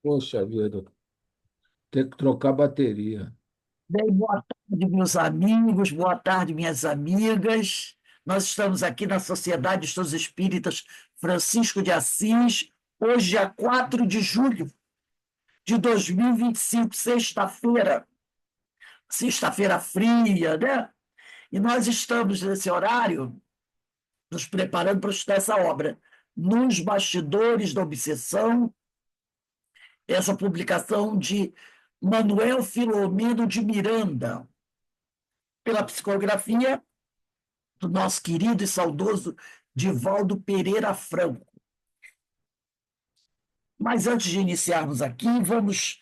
Poxa vida, tem que trocar bateria. Bem, boa tarde, meus amigos, boa tarde, minhas amigas. Nós estamos aqui na Sociedade dos Estudos Espíritas Francisco de Assis, hoje, dia 4 de julho de 2025, sexta-feira, sexta-feira fria, né? E nós estamos, nesse horário, nos preparando para estudar essa obra, Nos Bastidores da Obsessão, essa publicação de Manuel Filomeno de Miranda, pela psicografia do nosso querido e saudoso Divaldo Pereira Franco. Mas antes de iniciarmos aqui, vamos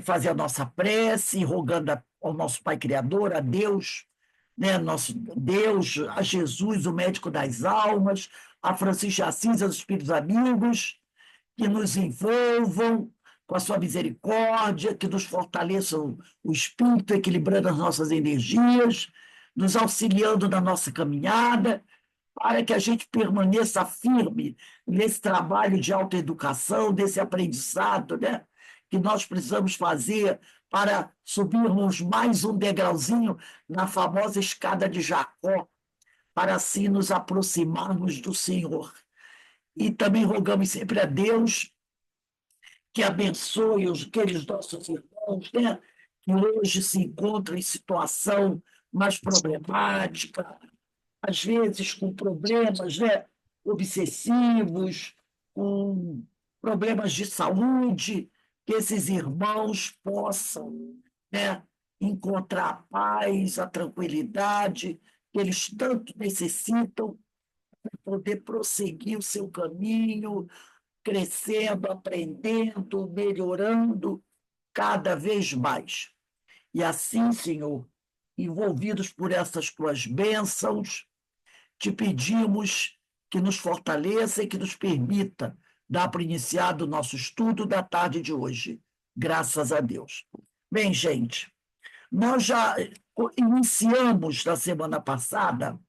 fazer a nossa prece, rogando ao nosso Pai Criador, a Deus, né, nosso Deus, a Jesus, o médico das almas, a Francisco de Assis, aos Espíritos amigos, que nos envolvam com a sua misericórdia, que nos fortaleçam o espírito, equilibrando as nossas energias, nos auxiliando na nossa caminhada, para que a gente permaneça firme nesse trabalho de autoeducação, desse aprendizado, né? Que nós precisamos fazer para subirmos mais um degrauzinho na famosa escada de Jacó, para assim nos aproximarmos do Senhor. E também rogamos sempre a Deus que abençoe aqueles nossos irmãos, né? Que hoje se encontram em situação mais problemática, às vezes com problemas, né, obsessivos, com problemas de saúde, que esses irmãos possam, né, encontrar a paz, a tranquilidade que eles tanto necessitam para poder prosseguir o seu caminho, crescendo, aprendendo, melhorando cada vez mais. E assim, Senhor, envolvidos por essas tuas bênçãos, te pedimos que nos fortaleça e que nos permita dar para iniciado o nosso estudo da tarde de hoje. Graças a Deus. Bem, gente, nós já iniciamos na semana passada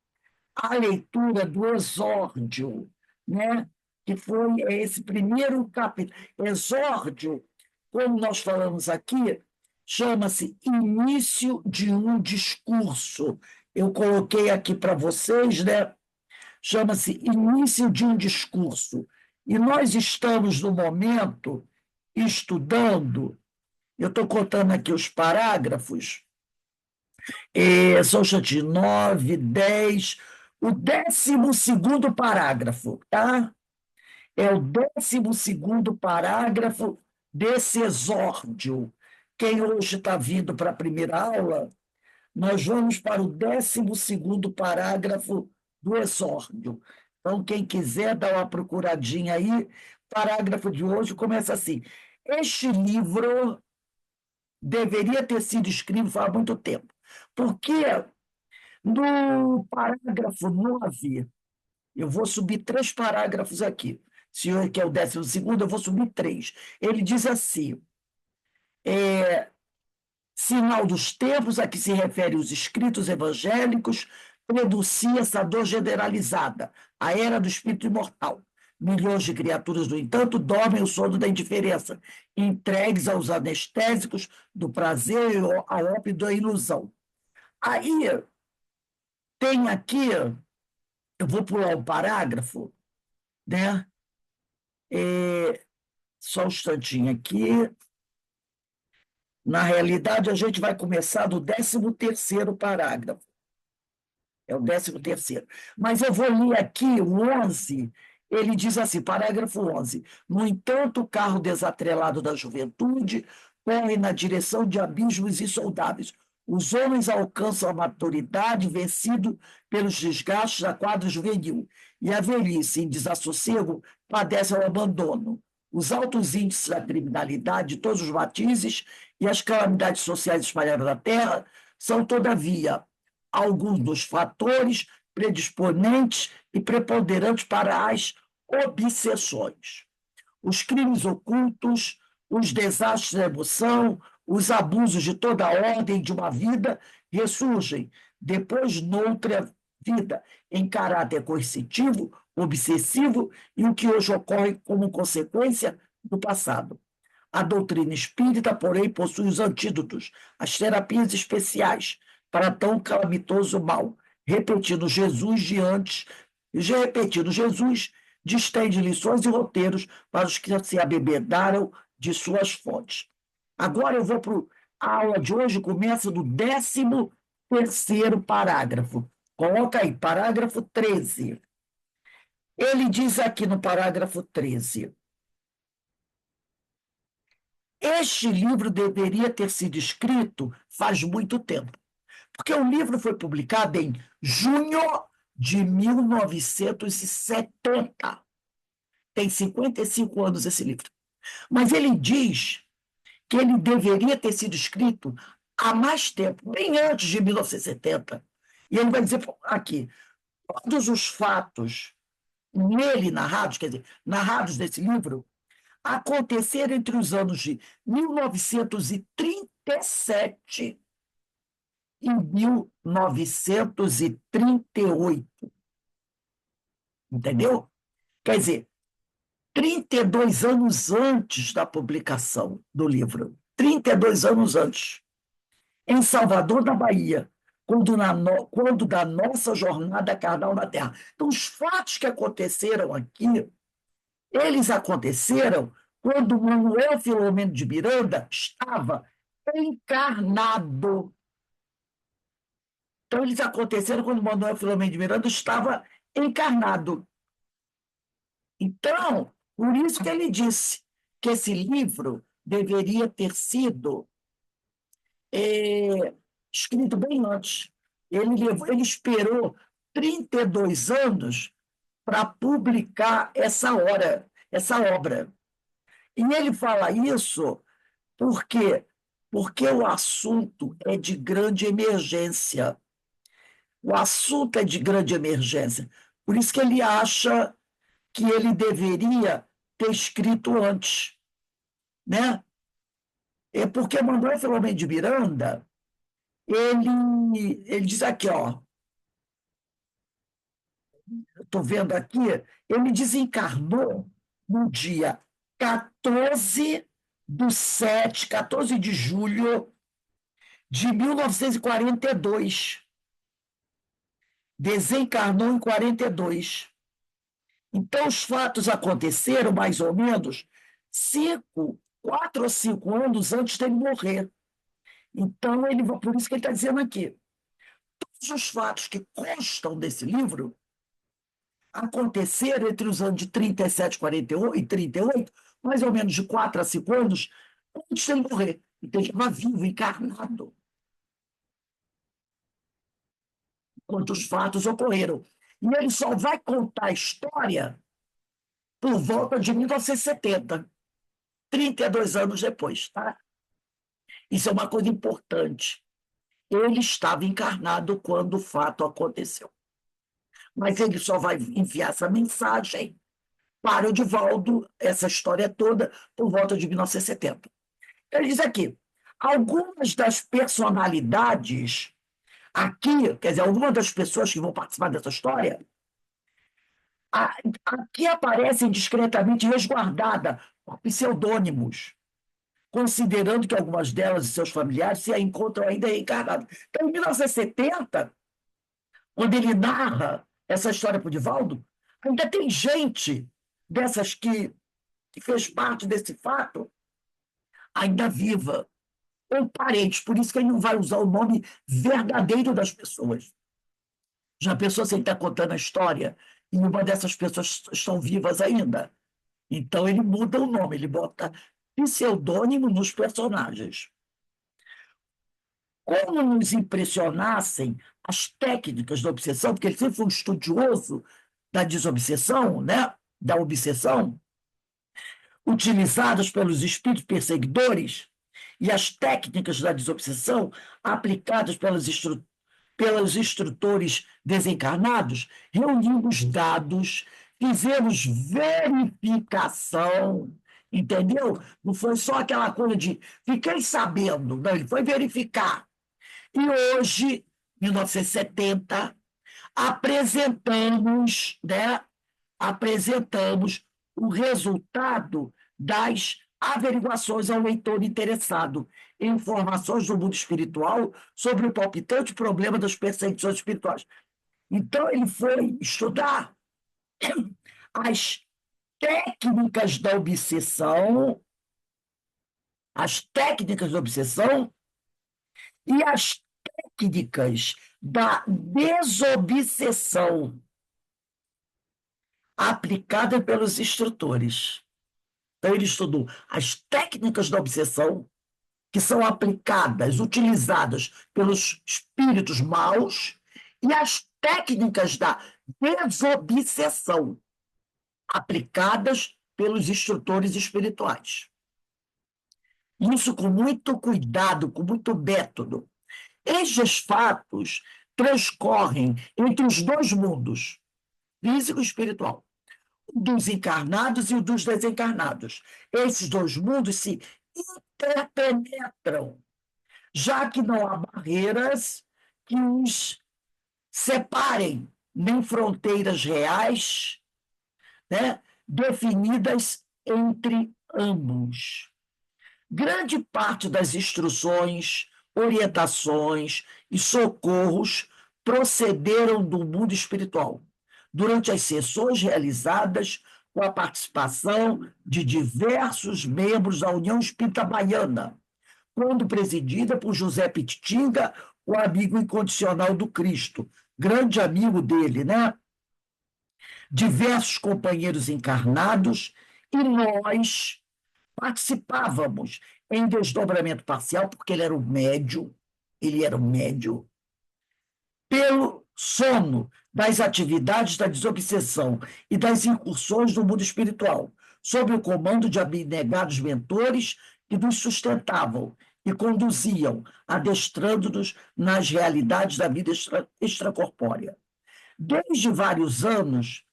a leitura do Exórdio, né? Que foi esse primeiro capítulo. Exórdio, como nós falamos aqui, chama-se Início de um Discurso. Eu coloquei aqui para vocês, né? Chama-se Início de um Discurso. E nós estamos, no momento, estudando, eu estou contando aqui os parágrafos, são de 9, 10, o 12º parágrafo, tá? É o 12º parágrafo desse exórdio. Quem hoje está vindo para a primeira aula, nós vamos para o 12º parágrafo do exórdio. Então, quem quiser dar uma procuradinha aí, o parágrafo de hoje começa assim: este livro deveria ter sido escrito há muito tempo, porque no parágrafo 9, eu vou subir 3 parágrafos aqui. O senhor, que é o 12º, eu vou subir 3. Ele diz assim: sinal dos tempos a que se refere os escritos evangélicos, prenuncia essa dor generalizada, a era do espírito imortal. Milhões de criaturas, no entanto, dormem o sono da indiferença, entregues aos anestésicos do prazer e ao ópio da ilusão. Aí tem aqui, eu vou pular um parágrafo, né? Só um instantinho aqui. Na realidade, a gente vai começar do 13º parágrafo. É o 13º. Mas eu vou ler aqui o 11. Ele diz assim, parágrafo 11. No entanto, o carro desatrelado da juventude corre na direção de abismos insondáveis. Os homens alcançam a maturidade vencido pelos desgastes da quadra juvenil, e a velhice, em desassossego, padece ao abandono. Os altos índices da criminalidade de todos os matizes e as calamidades sociais espalhadas na terra são, todavia, alguns dos fatores predisponentes e preponderantes para as obsessões. Os crimes ocultos, os desastres da emoção, os abusos de toda a ordem de uma vida ressurgem depois noutra vida, em caráter coercitivo, obsessivo e o que hoje ocorre como consequência do passado. A doutrina espírita, porém, possui os antídotos, as terapias especiais para tão calamitoso mal. Repetindo Jesus distende lições e roteiros para os que se abebedaram de suas fontes. Agora eu vou para a aula de hoje, começa do 13º parágrafo. Coloca aí, parágrafo 13. Ele diz aqui no parágrafo 13: este livro deveria ter sido escrito faz muito tempo, porque o livro foi publicado em junho de 1970. Tem 55 anos esse livro. Mas ele diz que ele deveria ter sido escrito há mais tempo, bem antes de 1970. E ele vai dizer aqui, todos os fatos nele narrados, quer dizer, narrados nesse livro, aconteceram entre os anos de 1937 e 1938. Entendeu? Quer dizer, 32 anos antes da publicação do livro. 32 anos antes. Em Salvador, da Bahia, quando da nossa jornada carnal na Terra. Então, os fatos que aconteceram aqui, eles aconteceram quando Manuel Filomeno de Miranda estava encarnado. Então, eles aconteceram quando Manuel Filomeno de Miranda estava encarnado. Então, por isso que ele disse que esse livro deveria ter sido escrito bem antes. Ele esperou 32 anos para publicar essa obra. E ele fala isso porque o assunto é de grande emergência. O assunto é de grande emergência. Por isso que ele acha que ele deveria ter escrito antes, né? É porque Manuel Filomeno de Miranda, ele diz aqui, ó, estou vendo aqui, ele desencarnou no dia 14 de julho de 1942. Desencarnou em 42. Então, os fatos aconteceram mais ou menos 4 ou 5 anos antes dele morrer. Então, por isso que ele está dizendo aqui, todos os fatos que constam desse livro aconteceram entre os anos de 37 e 38, mais ou menos de 4 a 5 anos antes dele morrer. Então, ele estava vivo, encarnado, quando os fatos ocorreram. E ele só vai contar a história por volta de 1970, 32 anos depois, tá? Isso é uma coisa importante. Ele estava encarnado quando o fato aconteceu. Mas ele só vai enviar essa mensagem para o Divaldo, essa história toda, por volta de 1970. Ele diz aqui, algumas das personalidades aqui, quer dizer, algumas das pessoas que vão participar dessa história, aqui aparecem discretamente resguardadas por pseudônimos, considerando que algumas delas e seus familiares se encontram ainda reencarnados. Então, em 1970, quando ele narra essa história para o Divaldo, ainda tem gente dessas que fez parte desse fato ainda viva, ou parentes, por isso que ele não vai usar o nome verdadeiro das pessoas. Já pensou se ele está contando a história e uma dessas pessoas estão vivas ainda? Então ele muda o nome, ele bota pseudônimo nos personagens. Como nos impressionassem as técnicas da obsessão, porque ele sempre foi um estudioso da desobsessão, né? Da obsessão, utilizadas pelos espíritos perseguidores, e as técnicas da desobsessão aplicadas pelos instrutores desencarnados, reunimos dados, fizemos verificação, entendeu? Não foi só aquela coisa de fiquei sabendo, não, ele foi verificar. E hoje, 1970, apresentamos, né, apresentamos o resultado das averiguações ao leitor interessado em informações do mundo espiritual sobre o palpitante problema das perseguições espirituais. Então, ele foi estudar as técnicas da obsessão, as técnicas da obsessão e as técnicas da desobsessão aplicada pelos instrutores. Então, ele estudou as técnicas da obsessão que são aplicadas, utilizadas pelos espíritos maus, e as técnicas da desobsessão aplicadas pelos instrutores espirituais. Isso com muito cuidado, com muito método. Estes fatos transcorrem entre os dois mundos, físico e espiritual, o dos encarnados e o dos desencarnados. Esses dois mundos se interpenetram, já que não há barreiras que os separem, nem fronteiras reais, né, definidas entre ambos. Grande parte das instruções, orientações e socorros procederam do mundo espiritual, durante as sessões realizadas com a participação de diversos membros da União Espírita Baiana, quando presidida por José Pititinga, o amigo incondicional do Cristo, grande amigo dele, né? Diversos companheiros encarnados, e nós participávamos em desdobramento parcial, porque ele era um médium, pelo sono das atividades da desobsessão e das incursões no mundo espiritual, sob o comando de abnegados mentores que nos sustentavam e conduziam, adestrando-nos nas realidades da vida extracorpórea. Desde vários anos,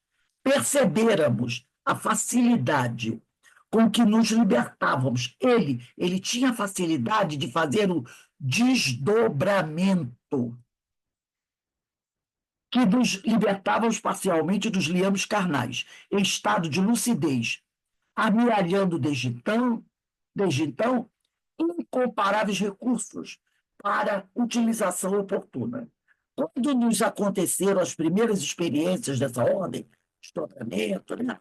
percebêramos a facilidade com que nos libertávamos. Ele tinha facilidade de fazer o desdobramento, que nos libertávamos parcialmente dos liames carnais, em estado de lucidez, amealhando desde então, incomparáveis recursos para utilização oportuna. Quando nos aconteceram as primeiras experiências dessa ordem, desdobramento, né?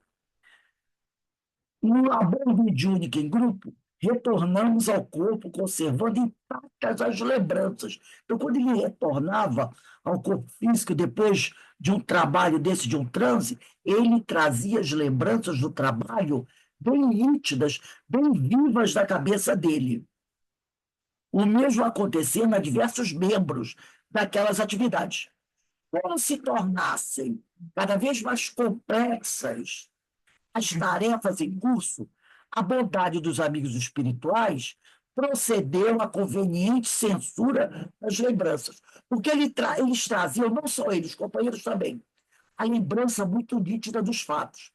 No labor mediúnico em grupo, retornamos ao corpo, conservando intactas as lembranças. Então, quando ele retornava ao corpo físico, depois de um trabalho desse, de um transe, ele trazia as lembranças do trabalho bem nítidas, bem vivas da cabeça dele. O mesmo acontecendo a diversos membros daquelas atividades. Quando se tornassem cada vez mais complexas as tarefas em curso, a bondade dos amigos espirituais procedeu à conveniente censura das lembranças. Porque eles traziam, não só eles, os companheiros também, a lembrança muito nítida dos fatos.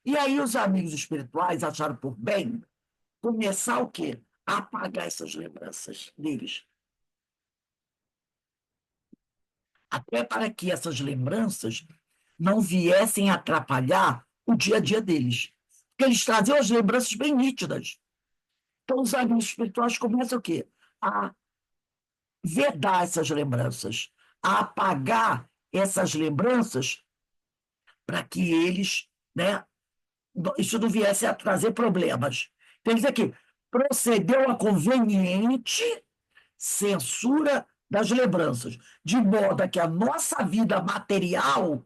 E aí os amigos espirituais acharam por bem começar o quê? A apagar essas lembranças deles. Até para que essas lembranças não viessem atrapalhar o dia a dia deles. Porque eles traziam as lembranças bem nítidas. Então, os amigos espirituais começam o quê? A vedar essas lembranças, a apagar essas lembranças para que eles, né, isso não viesse a trazer problemas. Então, eles aqui, procedeu a conveniente censura das lembranças, de modo a que a nossa vida material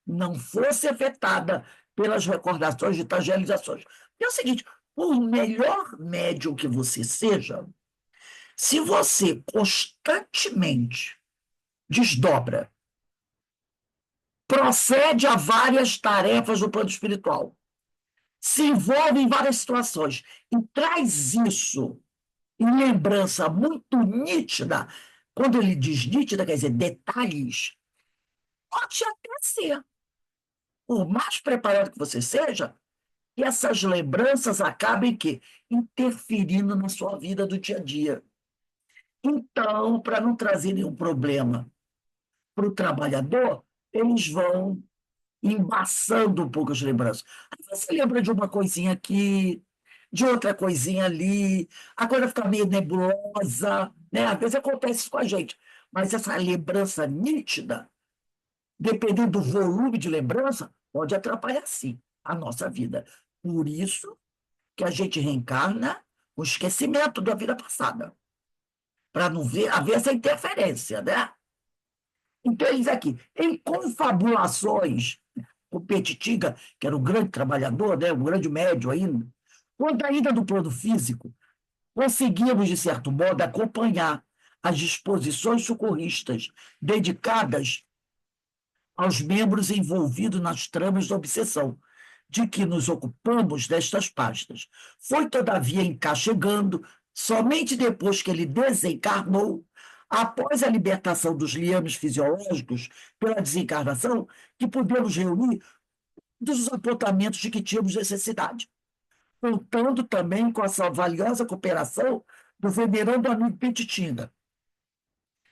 não fosse afetada pelas recordações de tais realizações. É o seguinte, por melhor médium que você seja, se você constantemente desdobra, procede a várias tarefas do plano espiritual, se envolve em várias situações e traz isso em lembrança muito nítida, quando ele diz nítida, quer dizer detalhes, pode até ser, por mais preparado que você seja, e essas lembranças acabem que interferindo na sua vida do dia a dia. Então, para não trazer nenhum problema para o trabalhador, eles vão embaçando um pouco as lembranças. Aí você lembra de uma coisinha aqui, de outra coisinha ali, a coisa fica meio nebulosa, né? Às vezes acontece isso com a gente, mas essa lembrança nítida, dependendo do volume de lembrança, pode atrapalhar, sim, a nossa vida. Por isso que a gente reencarna o esquecimento da vida passada, para não haver essa interferência, né? Então, eles aqui, em confabulações com Petitinga, que era um grande trabalhador, né, um grande médio ainda, quanto ainda do plano físico, conseguimos, de certo modo, acompanhar as disposições socorristas dedicadas aos membros envolvidos nas tramas da obsessão, de que nos ocupamos destas pastas. Foi, todavia, chegando, somente depois que ele desencarnou, após a libertação dos liames fisiológicos pela desencarnação, que pudemos reunir dos apontamentos de que tínhamos necessidade, contando também com essa valiosa cooperação do venerando amigo Petitinga,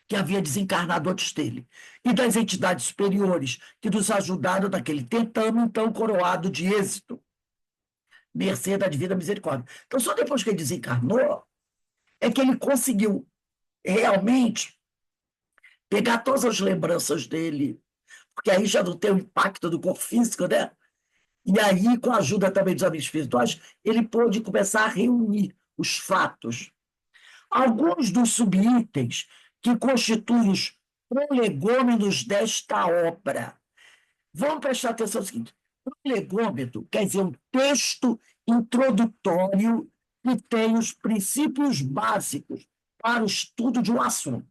que havia desencarnado antes dele, e das entidades superiores que nos ajudaram naquele tentame, então coroado de êxito, mercê da divina misericórdia. Então, só depois que ele desencarnou, é que ele conseguiu realmente pegar todas as lembranças dele, porque aí já não tem o impacto do corpo físico, né? E aí, com a ajuda também dos amigos espirituais, ele pôde começar a reunir os fatos. Alguns dos subitens que constituem os prolegômenos desta obra. Vamos prestar atenção no seguinte: prolegômeno quer dizer um texto introdutório que tem os princípios básicos para o estudo de um assunto.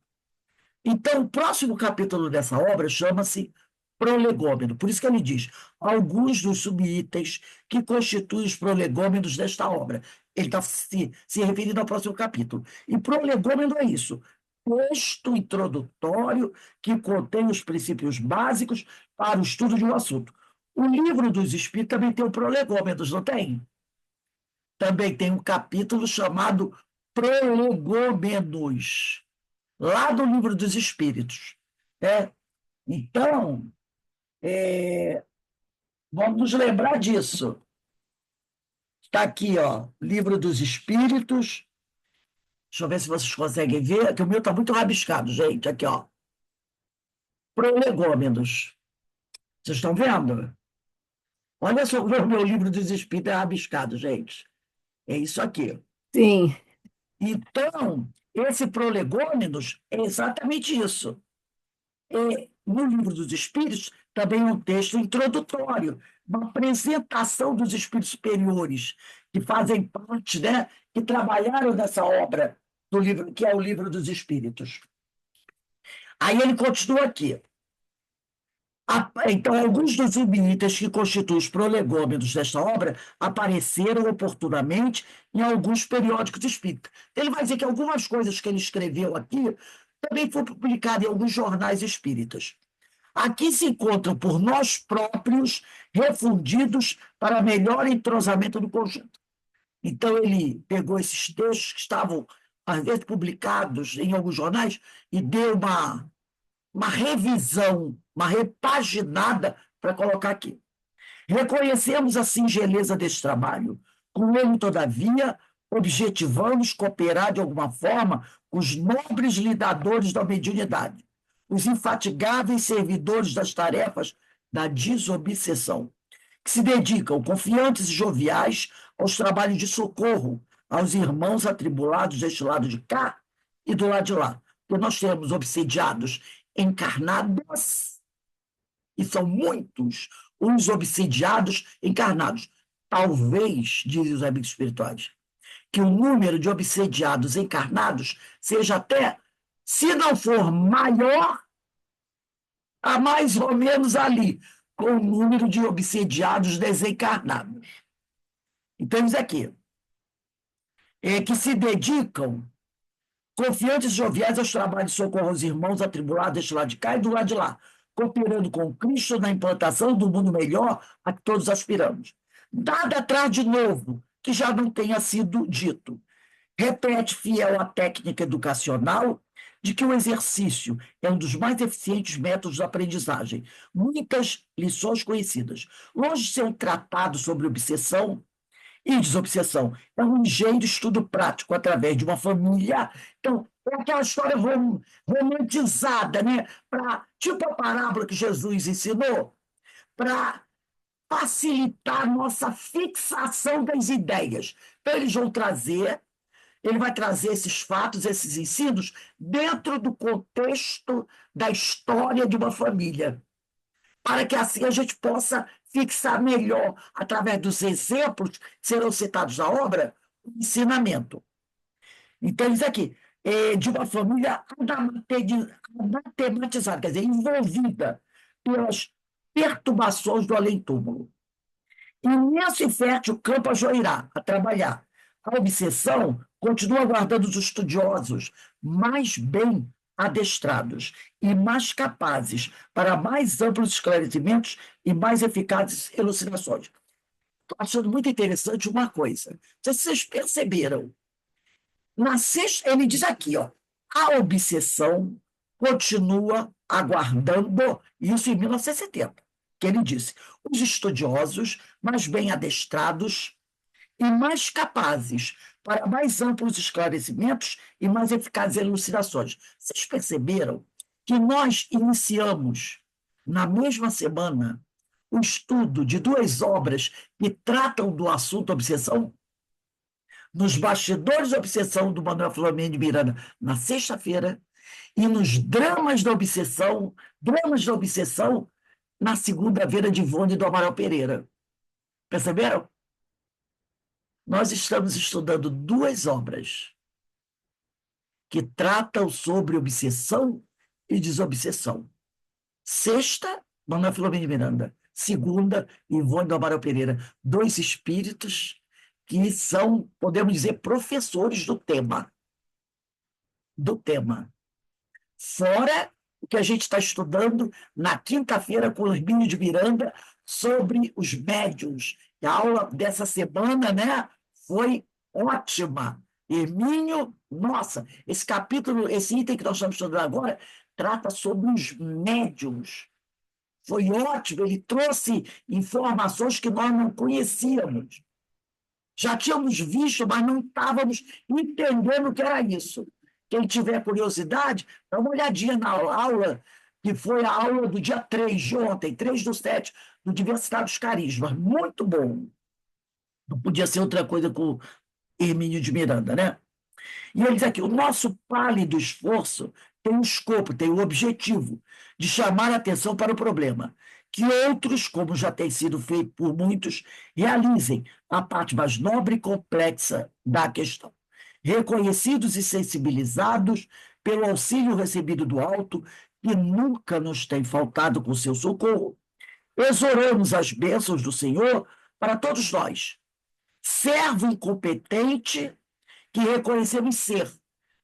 Então, o próximo capítulo dessa obra chama-se prolegômeno. Por isso que ele diz alguns dos subitens que constituem os prolegômenos desta obra. Ele está se referindo ao próximo capítulo. E prolegômeno é isso: texto introdutório que contém os princípios básicos para o estudo de um assunto. O livro dos Espíritos também tem o prolegômenos, não tem? Também tem um capítulo chamado Prolegômenos, lá do livro dos Espíritos. Né? Então, vamos nos lembrar disso. Está aqui, ó, Livro dos Espíritos. Deixa eu ver se vocês conseguem ver, que o meu está muito rabiscado, gente. Aqui, ó. Prolegômenos. Vocês estão vendo? Olha só como o meu Livro dos Espíritos é rabiscado, gente. É isso aqui. Sim. Então, esse prolegômenos é exatamente isso. No Livro dos Espíritos, também é um texto introdutório, uma apresentação dos espíritos superiores, que fazem parte, né, que trabalharam nessa obra do livro, que é o Livro dos Espíritos. Aí ele continua aqui. Então, alguns dos subitens que constituem os prolegômenos desta obra apareceram oportunamente em alguns periódicos espíritas. Ele vai dizer que algumas coisas que ele escreveu aqui também foram publicadas em alguns jornais espíritas. Aqui se encontram por nós próprios, refundidos para melhor entrosamento do conjunto. Então, ele pegou esses textos que estavam, às vezes, publicados em alguns jornais e deu uma revisão, uma repaginada para colocar aqui. Reconhecemos a singeleza deste trabalho. Com ele, todavia, objetivamos cooperar de alguma forma com os nobres lidadores da mediunidade, os infatigáveis servidores das tarefas da desobsessão, que se dedicam, confiantes e joviais, aos trabalhos de socorro aos irmãos atribulados deste lado de cá e do lado de lá. Porque nós temos obsediados encarnados, e são muitos os obsediados encarnados. Talvez, dizem os amigos espirituais, que o número de obsediados encarnados seja até, se não for maior, a mais ou menos ali, com o número de obsediados desencarnados. Então, isso aqui, que se dedicam, confiantes e joviais aos trabalhos de socorro aos irmãos atribulados deste lado de cá e do lado de lá, cooperando com Cristo na implantação do mundo melhor a que todos aspiramos. Nada atrás de novo que já não tenha sido dito. Repete, fiel à técnica educacional, de que o exercício é um dos mais eficientes métodos de aprendizagem. Muitas lições conhecidas. Longe de ser um tratado sobre obsessão, E desobsessão é um ligeiro estudo prático através de uma família. Então, é aquela história romantizada, né? Tipo a parábola que Jesus ensinou, para facilitar a nossa fixação das ideias. Então, ele vai trazer esses fatos, esses ensinos, dentro do contexto da história de uma família, para que assim a gente possa fixar melhor, através dos exemplos que serão citados na obra, o ensinamento. Então, isso aqui, de uma família anatematizada, quer dizer, envolvida pelas perturbações do além-túmulo. Imenso e fértil campo a joirá, a trabalhar. A obsessão continua aguardando os estudiosos mais bem adestrados e mais capazes para mais amplos esclarecimentos e mais eficazes elucidações. Estou achando muito interessante uma coisa. Não sei se vocês perceberam. Ele diz aqui, ó, a obsessão continua aguardando, isso em 1970, que ele disse, os estudiosos mais bem adestrados e mais capazes para mais amplos esclarecimentos e mais eficazes elucidações. Vocês perceberam que nós iniciamos, na mesma semana, o estudo de duas obras que tratam do assunto obsessão? Nos bastidores da obsessão do Manuel Filomeno de Miranda, na sexta-feira, e nos dramas da obsessão, na segunda-feira, de Ivone do Amaral Pereira. Perceberam? Nós estamos estudando duas obras que tratam sobre obsessão e desobsessão. Sexta, Manuel Filomeno de Miranda. Segunda, Ivone do Amaral Pereira. Dois espíritos que são, podemos dizer, professores do tema. Do tema. Fora o que a gente está estudando na quinta-feira com o Hermínio de Miranda sobre os médiuns. A aula dessa semana, né, foi ótima. Hermínio, nossa, esse capítulo, esse item que nós estamos estudando agora, trata sobre os médiuns. Foi ótimo, ele trouxe informações que nós não conhecíamos. Já tínhamos visto, mas não estávamos entendendo o que era isso. Quem tiver curiosidade, dá uma olhadinha na aula, que foi a aula do dia 3 de ontem, 3/7, do Diversidade dos Carismas. Muito bom. Não podia ser outra coisa com Hermínio de Miranda, né? E ele diz aqui, o nosso pálido esforço tem um escopo, tem o objetivo de chamar a atenção para o problema, que outros, como já tem sido feito por muitos, realizem a parte mais nobre e complexa da questão. Reconhecidos e sensibilizados pelo auxílio recebido do alto, que nunca nos tem faltado com seu socorro, exoramos as bênçãos do Senhor para todos nós. Servo incompetente que reconhecemos ser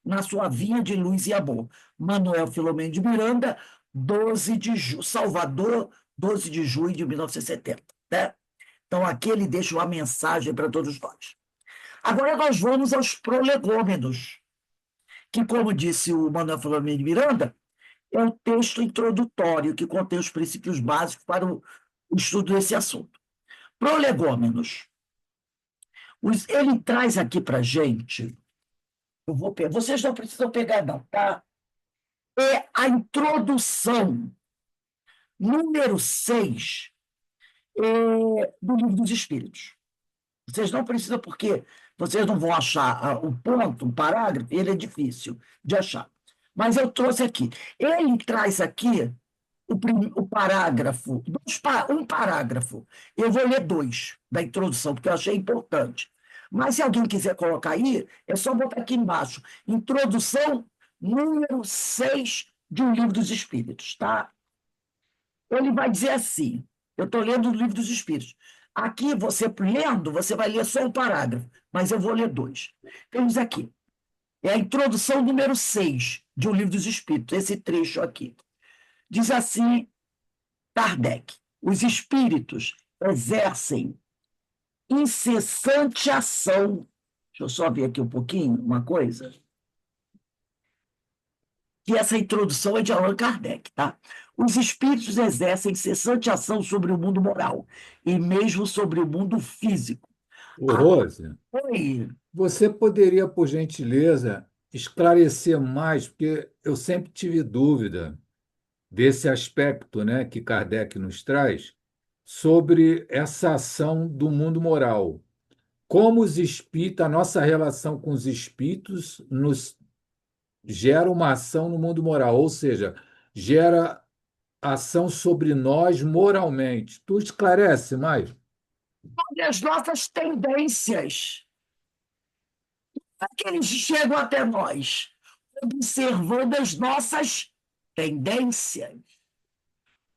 na sua vinha de luz e amor. Manuel Filomeno de Miranda, 12 de Salvador, 12 de junho de 1970. Né? Então, aqui ele deixa uma mensagem para todos nós. Agora nós vamos aos prolegômenos, que, como disse o Manuel Filomeno de Miranda, é o texto introdutório que contém os princípios básicos para o estudo desse assunto. Prolegômenos. Ele traz aqui para a gente, vocês não precisam pegar não, tá? É a introdução, número 6, do Livro dos Espíritos. Vocês não precisam, porque vocês não vão achar o ponto, o parágrafo, ele é difícil de achar. Mas eu trouxe aqui. Ele traz aqui o parágrafo, um parágrafo. Eu vou ler 2 da introdução, porque eu achei importante. Mas se alguém quiser colocar aí, é só botar aqui embaixo. Introdução número 6 de um Livro dos Espíritos, tá? Ele vai dizer assim, eu estou lendo o Livro dos Espíritos. Aqui, você lendo, você vai ler só um parágrafo, mas eu vou ler 2. Temos aqui, é a introdução número 6 de um Livro dos Espíritos, esse trecho aqui. Diz assim, Kardec, os espíritos exercem incessante ação. Deixa eu só ver aqui um pouquinho, uma coisa. Que essa introdução é de Allan Kardec, tá? Os espíritos exercem incessante ação sobre o mundo moral e mesmo sobre o mundo físico, Ô, Rose, Oi. você poderia, por gentileza, esclarecer mais, porque eu sempre tive dúvida desse aspecto, né, que Kardec nos traz, sobre essa ação do mundo moral. Como os espíritos, a nossa relação com os espíritos nos gera uma ação no mundo moral, ou seja, gera ação sobre nós moralmente. Tu esclarece mais? E as nossas tendências, para que eles chegam até nós, observando as nossas tendências,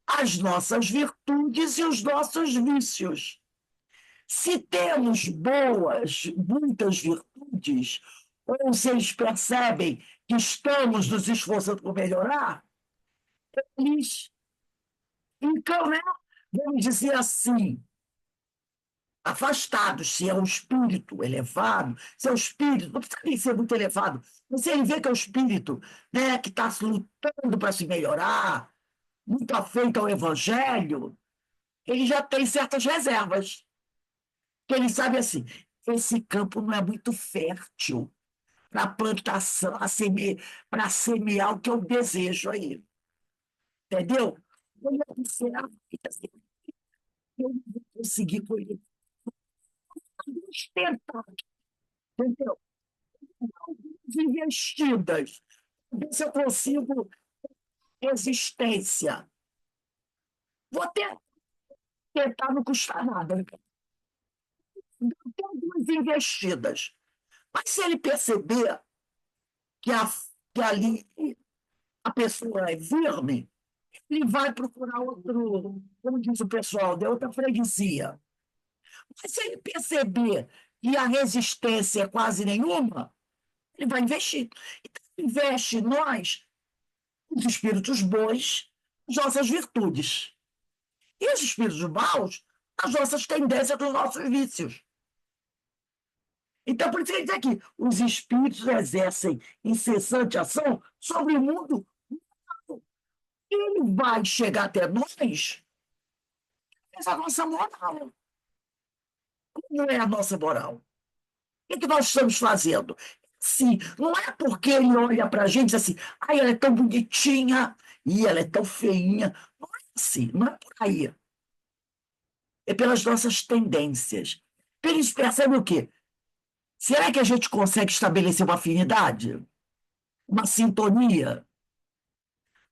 as nossas virtudes e os nossos vícios. Se temos muitas virtudes, ou se eles percebem que estamos nos esforçando por melhorar, eles, então, né, vamos dizer assim, afastados, se é um espírito elevado, se é um espírito, não precisa nem ser muito elevado, mas se ele vê que é um espírito, né, que está lutando para se melhorar, muito afeito ao evangelho, ele já tem certas reservas. Que ele sabe assim, esse campo não é muito fértil para plantação, para semear o que eu desejo aí. Entendeu? Ele observa e assim, eu não vou conseguir colher. Vamos tentar, entendeu? Investidas. Ver se eu consigo existência. Vou tentar, não custa nada. Tem duas investidas. Mas se ele perceber que, que ali a pessoa é firme, ele vai procurar outro, como diz o pessoal, de outra freguesia. Mas se ele perceber que a resistência é quase nenhuma, ele vai investir. Então, investe nós, os espíritos bons, as nossas virtudes. E os espíritos maus, as nossas tendências, os nossos vícios. Então, por isso que ele diz aqui, os espíritos exercem incessante ação sobre o mundo. Ele vai chegar até nós, essa nossa moral. Como é a nossa moral? O que nós estamos fazendo? Sim, não é porque ele olha para a gente e diz assim, ai, ela é tão bonitinha e ela é tão feinha. Não é assim, não é por aí. É pelas nossas tendências. Eles percebem o quê? Será que a gente consegue estabelecer uma afinidade? Uma sintonia?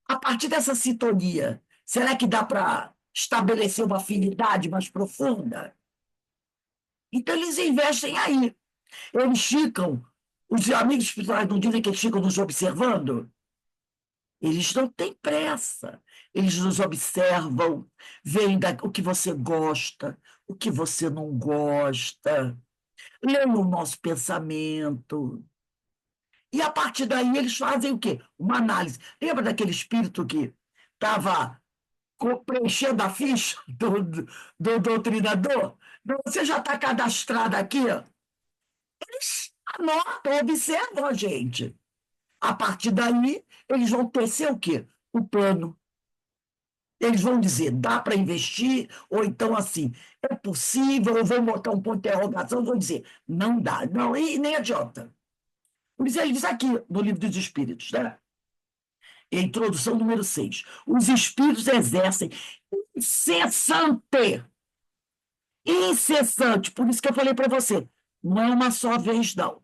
A partir dessa sintonia, será que dá para estabelecer uma afinidade mais profunda? Então, eles investem aí. Eles ficam, os amigos espirituais não dizem que eles ficam nos observando? Eles não têm pressa. Eles nos observam, veem o que você gosta, o que você não gosta, leem o nosso pensamento. E a partir daí eles fazem o quê? Uma análise. Lembra daquele espírito que estava preenchendo a ficha do doutrinador? Não, você já está cadastrado aqui? Eles anotam, observam a gente. A partir daí, eles vão tecer o quê? O plano. Eles vão dizer, dá para investir, ou então assim, é possível, eu vou botar um ponto de interrogação, vou dizer, não dá, não, e nem adianta. Por isso ele diz aqui no Livro dos Espíritos, né? Em introdução número 6. Os espíritos exercem incessante, incessante, por isso que eu falei para você, não é uma só vez, não.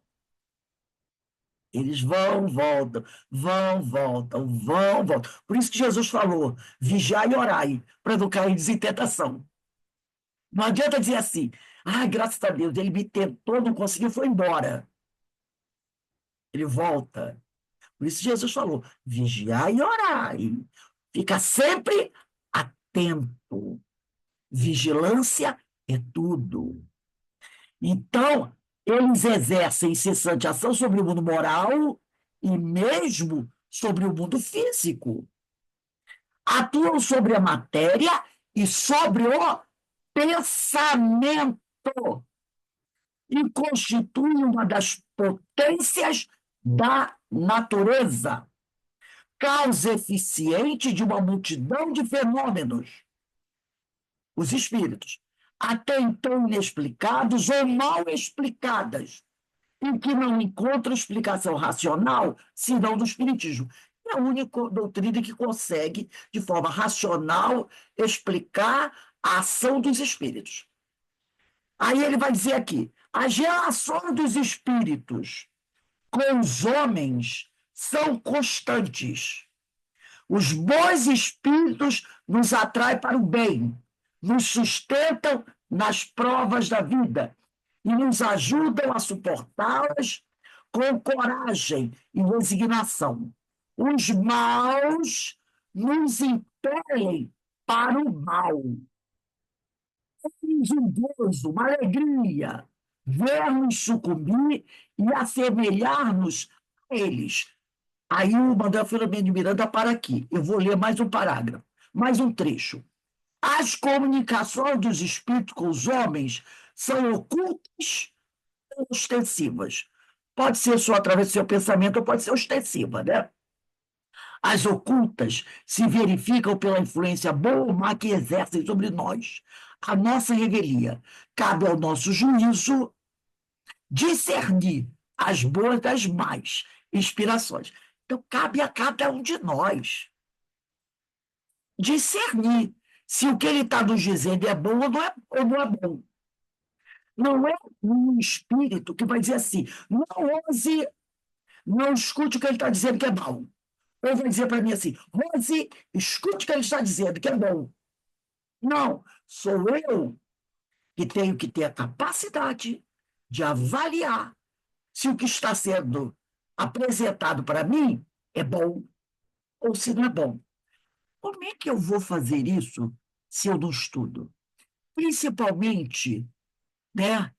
Eles vão, voltam, vão, voltam, vão, voltam. Por isso que Jesus falou: vigiai e orai, para não cair em tentação. Não adianta dizer assim, ah, graças a Deus, ele me tentou, não conseguiu, foi embora. Ele volta. Por isso Jesus falou: vigiai e orai. Fica sempre atento. Vigilância é tudo. Então, eles exercem incessante ação sobre o mundo moral e mesmo sobre o mundo físico. Atuam sobre a matéria e sobre o pensamento e constituem uma das potências da natureza, causa eficiente de uma multidão de fenômenos. Os espíritos até então inexplicados ou mal explicadas, e que não encontram explicação racional, senão do Espiritismo. É a única doutrina que consegue, de forma racional, explicar a ação dos espíritos. Aí ele vai dizer aqui: as relações dos espíritos com os homens são constantes. Os bons espíritos nos atraem para o bem, nos sustentam nas provas da vida e nos ajudam a suportá-las com coragem e resignação. Os maus nos impelem para o mal. É um gozo, uma alegria, ver-nos sucumbir e assemelhar-nos a eles. Aí o Manuel Filomeno de Miranda para aqui. Eu vou ler mais um parágrafo, mais um trecho. As comunicações dos espíritos com os homens são ocultas ou ostensivas. Pode ser só através do seu pensamento ou pode ser ostensiva, né? As ocultas se verificam pela influência boa ou má que exercem sobre nós. A nossa revelia cabe ao nosso juízo discernir as boas das más inspirações. Então, cabe a cada um de nós discernir se o que ele está nos dizendo é bom ou não é bom. Não é um espírito que vai dizer assim, não ouse, não escute o que ele está dizendo que é bom. Ou vai dizer para mim assim, Rose, escute o que ele está dizendo que é bom. Não, sou eu que tenho que ter a capacidade de avaliar se o que está sendo apresentado para mim é bom ou se não é bom. Como é que eu vou fazer isso se eu não estudo? Principalmente, né?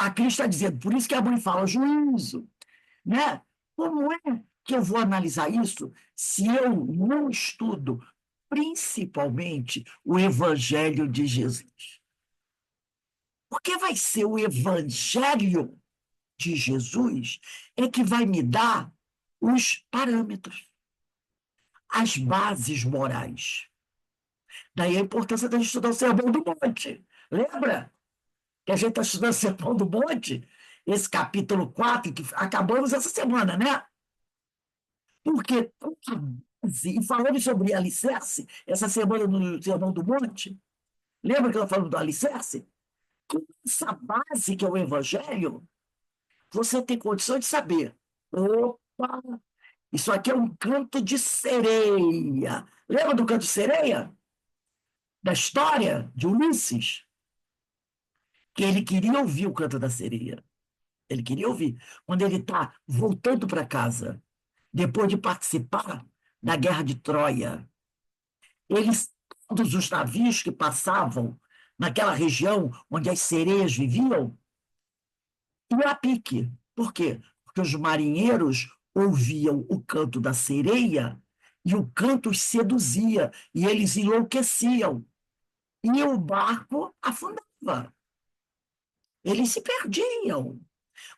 A Cris está dizendo, por isso que a mãe fala juízo, né? Como é que eu vou analisar isso se eu não estudo, principalmente o Evangelho de Jesus? Porque vai ser o Evangelho de Jesus é que vai me dar os parâmetros, as bases morais. Daí a importância da gente estudar o Sermão do Monte. Lembra que a gente está estudando o Sermão do Monte? Esse capítulo 4 que acabamos essa semana, né? Porque, e falando sobre alicerce, essa semana no Sermão do Monte, lembra que eu falando do alicerce? Com essa base que é o Evangelho, você tem condição de saber. Opa, isso aqui é um canto de sereia. Lembra do canto de sereia? Da história de Ulisses? Que ele queria ouvir o canto da sereia. Ele queria ouvir. Quando ele está voltando para casa, depois de participar da guerra de Troia, todos os navios que passavam naquela região onde as sereias viviam, iam a pique. Por quê? Porque os marinheiros ouviam o canto da sereia e o canto os seduzia, e eles enlouqueciam. E o barco afundava. Eles se perdiam.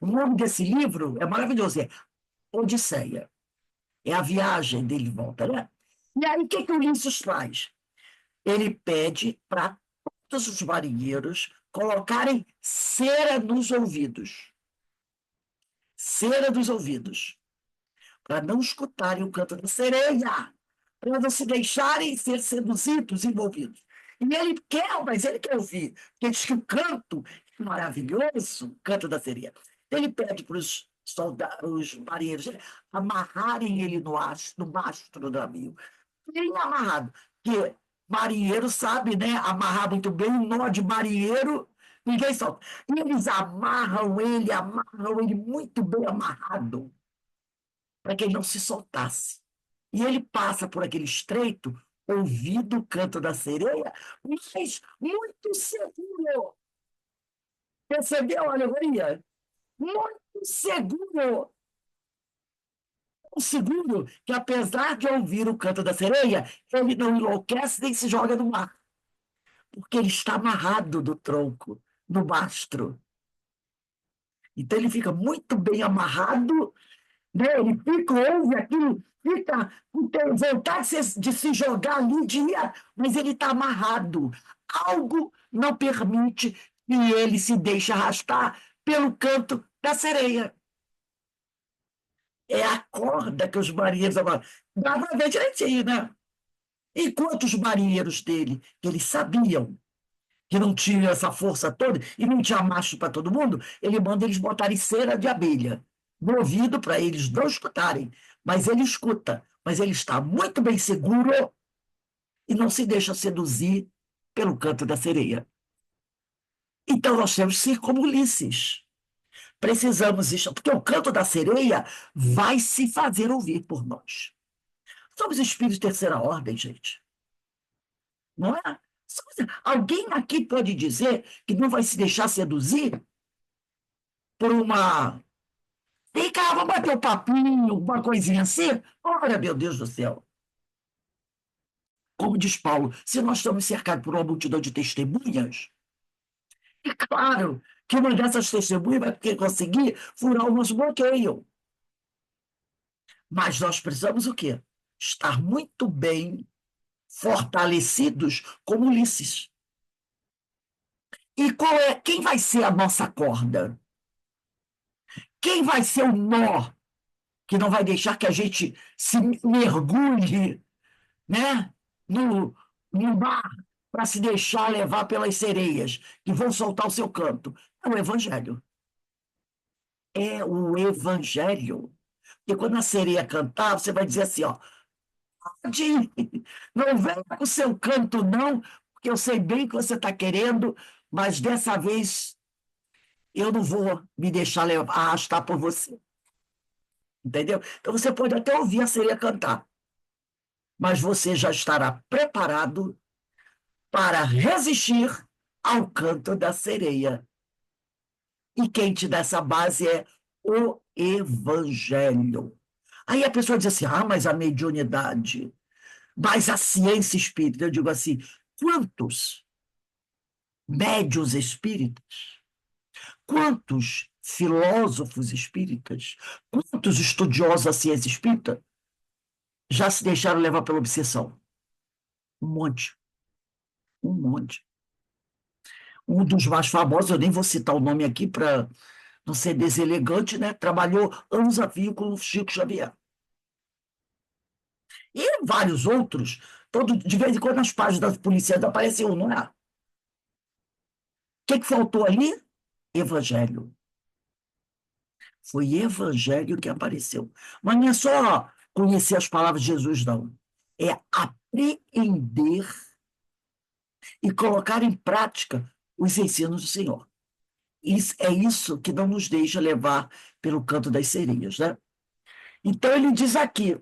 O nome desse livro é maravilhoso, é Odisseia. É a viagem dele de volta, né? E aí, o que o Ulisses faz? Ele pede para todos os marinheiros colocarem cera nos ouvidos. Cera dos ouvidos. Para não escutarem o canto da sereia. Para não se deixarem ser seduzidos, envolvidos. E ele quer, mas ele quer ouvir. Porque diz que o canto é maravilhoso, o canto da sereia. Ele pede para os soldados, os marinheiros, amarrarem ele no mastro do navio. Bem amarrado. Porque marinheiro sabe, né? Amarrar muito bem, um nó de marinheiro, ninguém solta. E eles amarram ele muito bem amarrado, para que ele não se soltasse. E ele passa por aquele estreito, ouvindo o canto da sereia, mas muito seguro. Percebeu a alegoria? Muito seguro. O seguro que, apesar de ouvir o canto da sereia, ele não enlouquece nem se joga no mar, porque ele está amarrado do tronco, no mastro. Então ele fica muito bem amarrado, né? Ele fica, ouve aquilo, fica com vontade de se jogar ali, mas ele está amarrado. Algo não permite que ele se deixe arrastar pelo canto da sereia. É a corda que os marinheiros agora. Dá para ver direitinho, né? Enquanto os marinheiros dele, que eles sabiam que não tinha essa força toda e não tinha macho para todo mundo, ele manda eles botarem cera de abelha no ouvido para eles não escutarem. Mas ele escuta, mas ele está muito bem seguro e não se deixa seduzir pelo canto da sereia. Então nós temos que ser como Ulisses. Precisamos isso, porque o canto da sereia vai se fazer ouvir por nós. Somos espíritos de terceira ordem, gente. Não é? Alguém aqui pode dizer que não vai se deixar seduzir por uma. Vem cá, vamos bater um papinho, uma coisinha assim? Olha, meu Deus do céu. Como diz Paulo, se nós estamos cercados por uma multidão de testemunhas, é claro que uma dessas testemunhas vai conseguir furar o nosso bloqueio. Mas nós precisamos o quê? Estar muito bem fortalecidos como Ulisses. E quem vai ser a nossa corda? Quem vai ser o nó que não vai deixar que a gente se mergulhe, né, no mar para se deixar levar pelas sereias que vão soltar o seu canto? É o Evangelho. É o Evangelho. Porque quando a sereia cantar, você vai dizer assim, ó, pode ir. Não venha com o seu canto, não, porque eu sei bem que você está querendo, mas dessa vez eu não vou me deixar arrastar por você. Entendeu? Então você pode até ouvir a sereia cantar, mas você já estará preparado para resistir ao canto da sereia. E quem te dá essa base é o Evangelho. Aí a pessoa diz assim: ah, mas a mediunidade, mas a ciência espírita. Eu digo assim: quantos médios espíritas, quantos filósofos espíritas, quantos estudiosos da ciência espírita já se deixaram levar pela obsessão? Um monte, um monte. Um dos mais famosos, eu nem vou citar o nome aqui para não ser deselegante, né? Trabalhou anos a fio com o Chico Xavier. E vários outros, de vez em quando nas páginas policiais apareceu um, não é? O que faltou ali? Evangelho. Foi evangelho que apareceu. Mas não é só conhecer as palavras de Jesus, não. É apreender e colocar em prática os ensinos do Senhor. É isso que não nos deixa levar pelo canto das sereias, né? Então ele diz aqui: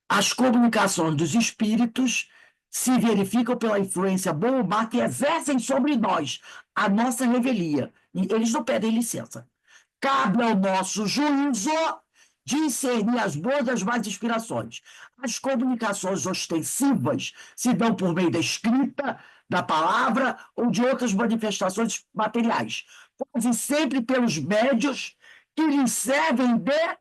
as comunicações dos espíritos se verificam pela influência boa ou má que exercem sobre nós a nossa revelia. Eles não pedem licença. Cabe ao nosso juízo discernir as boas das más inspirações. As comunicações ostensivas se dão por meio da escrita, da palavra ou de outras manifestações materiais, quase sempre pelos médios que lhes servem de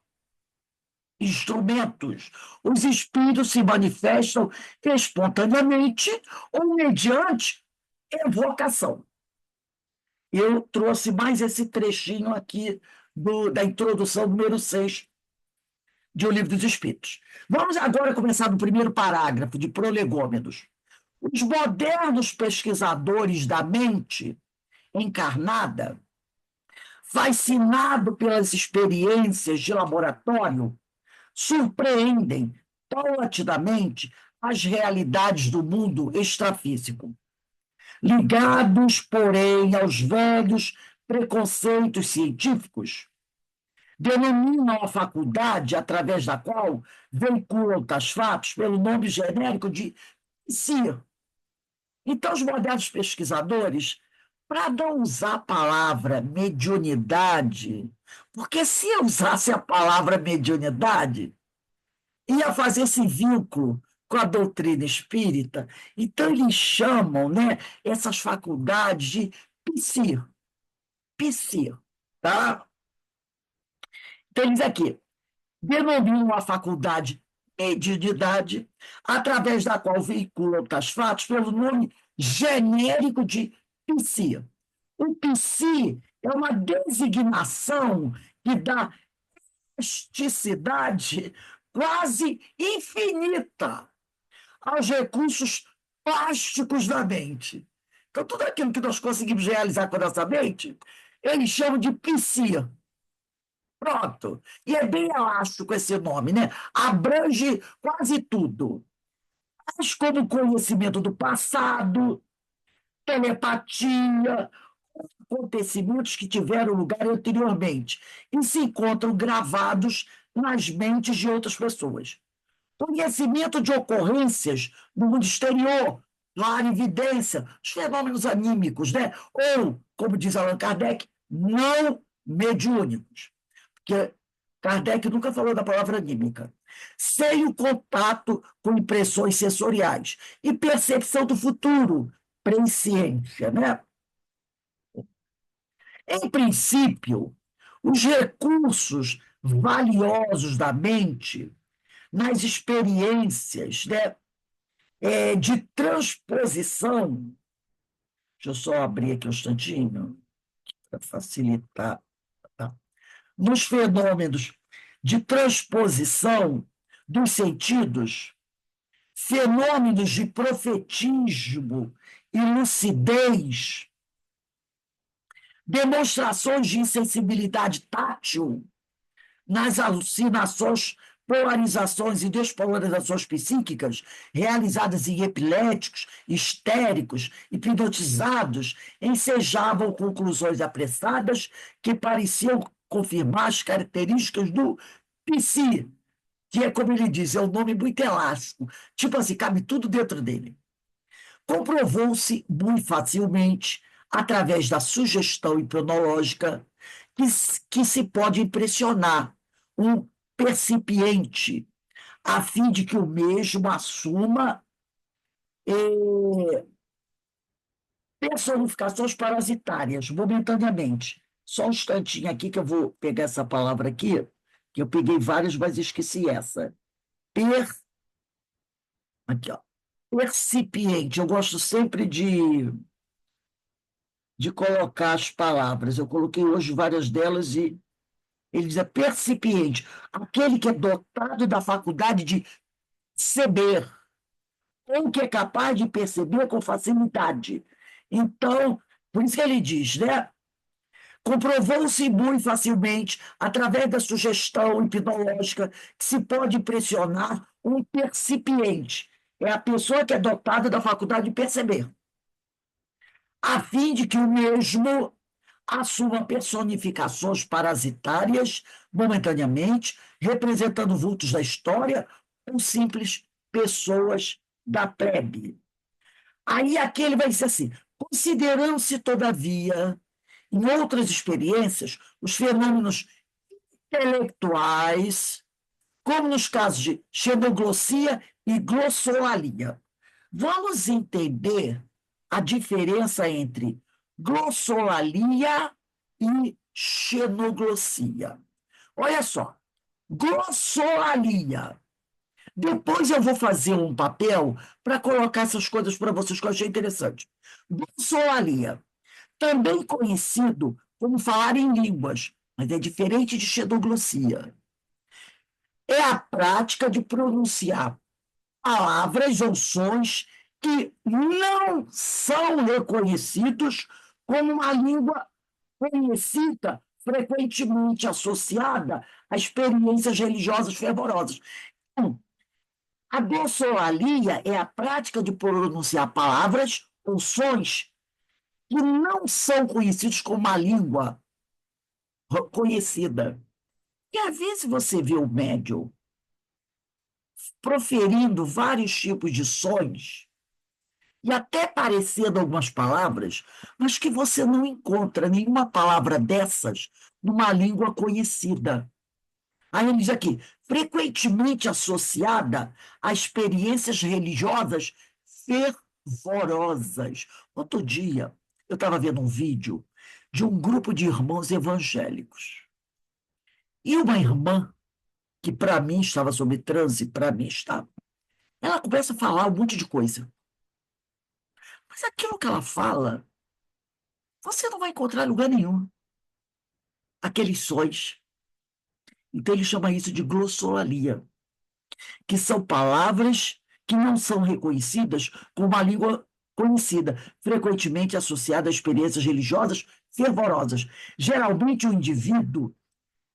instrumentos. Os espíritos se manifestam espontaneamente ou mediante evocação. Eu trouxe mais esse trechinho aqui da introdução número 6 de O Livro dos Espíritos. Vamos agora começar no primeiro parágrafo, de Prolegômenos. Os modernos pesquisadores da mente encarnada, fascinados pelas experiências de laboratório, surpreendem paulatinamente as realidades do mundo extrafísico. Ligados, porém, aos velhos preconceitos científicos, denominam a faculdade através da qual veiculam tais fatos pelo nome genérico de psi. Então, os modernos pesquisadores, para não usar a palavra mediunidade, porque se eu usasse a palavra mediunidade, ia fazer esse vínculo com a doutrina espírita, então eles chamam, né, essas faculdades de psi, psi, tá? Então, eles aqui denominam a faculdade mediunidade, através da qual veiculam tais fatos pelo nome genérico de psi. O psi é uma designação que dá elasticidade quase infinita aos recursos plásticos da mente. Então, tudo aquilo que nós conseguimos realizar com a nossa mente, eles chamam de psi. Pronto. E é bem elástico esse nome, né? Abrange quase tudo. Mas como conhecimento do passado, telepatia, acontecimentos que tiveram lugar anteriormente e se encontram gravados nas mentes de outras pessoas. Conhecimento de ocorrências no mundo exterior, clarividência, os fenômenos anímicos, né? Ou, como diz Allan Kardec, não mediúnicos. Porque Kardec nunca falou da palavra anímica. Sem o contato com impressões sensoriais e percepção do futuro, presciência, né? Em princípio, os recursos valiosos da mente nas experiências, né, de transposição. Deixa eu só abrir aqui um instantinho para facilitar. Tá? Nos fenômenos de transposição dos sentidos, fenômenos de profetismo e lucidez, demonstrações de insensibilidade tátil nas alucinações, polarizações e despolarizações psíquicas realizadas em epiléticos, histéricos, hipnotizados, ensejavam conclusões apressadas que pareciam confirmar as características do psi, que é, como ele diz, é um nome muito elástico. Tipo assim, cabe tudo dentro dele. Comprovou-se muito facilmente, através da sugestão hipnológica, que se pode impressionar um percipiente, a fim de que o mesmo assuma personificações parasitárias, momentaneamente. Só um instantinho aqui que eu vou pegar essa palavra aqui, que eu peguei várias, mas esqueci essa. Aqui, ó. Percipiente. Eu gosto sempre de colocar as palavras. Eu coloquei hoje várias delas e ele diz é percipiente, aquele que é dotado da faculdade de saber, ou que é capaz de perceber com facilidade. Então, por isso que ele diz, né? Comprovou-se muito facilmente, através da sugestão hipnológica, que se pode impressionar um percipiente. É a pessoa que é dotada da faculdade de perceber, a fim de que o mesmo assuma personificações parasitárias momentaneamente, representando vultos da história ou simples pessoas da plebe. Aí aquele vai dizer assim: considerando-se, todavia, em outras experiências, os fenômenos intelectuais, como nos casos de xenoglossia e glossolalia. Vamos entender a diferença entre glossolalia e xenoglossia. Olha só, glossolalia. Depois eu vou fazer um papel para colocar essas coisas para vocês que eu achei interessante. Glossolalia, também conhecido como falar em línguas, mas é diferente de xenoglossia. É a prática de pronunciar palavras ou sons que não são reconhecidos como uma língua conhecida, frequentemente associada a experiências religiosas fervorosas. Então, a glossolalia é a prática de pronunciar palavras ou sons que não são conhecidos como uma língua conhecida. E às vezes você vê o médium proferindo vários tipos de sons e até parecendo algumas palavras, mas que você não encontra nenhuma palavra dessas numa língua conhecida. Aí ele diz aqui, frequentemente associada a experiências religiosas fervorosas. Outro dia, eu estava vendo um vídeo de um grupo de irmãos evangélicos. E uma irmã, que para mim estava sob transe, para mim estava, ela começa a falar um monte de coisa. Mas aquilo que ela fala, você não vai encontrar em lugar nenhum. Aqueles sóis. Então ele chama isso de glossolalia, que são palavras que não são reconhecidas como uma língua conhecida, frequentemente associada a experiências religiosas fervorosas. Geralmente, o indivíduo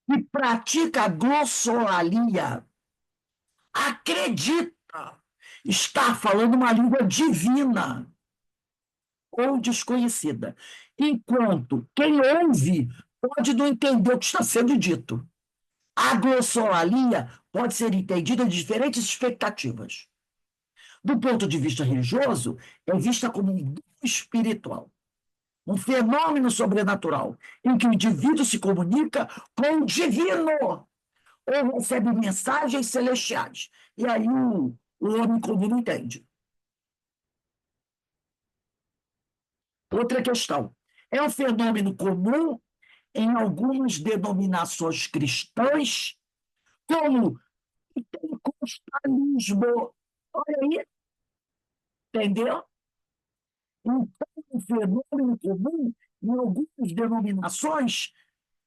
que pratica a glossolalia acredita estar falando uma língua divina ou desconhecida, enquanto quem ouve pode não entender o que está sendo dito. A glossolalia pode ser entendida de diferentes expectativas. Do ponto de vista religioso, é vista como um dom espiritual, um fenômeno sobrenatural, em que o indivíduo se comunica com o divino ou recebe mensagens celestiais. E aí o homem comum não entende. Outra questão. É um fenômeno comum em algumas denominações cristãs, como o pentecostalismo. Olha aí, entendeu? Então, um fenômeno comum em algumas denominações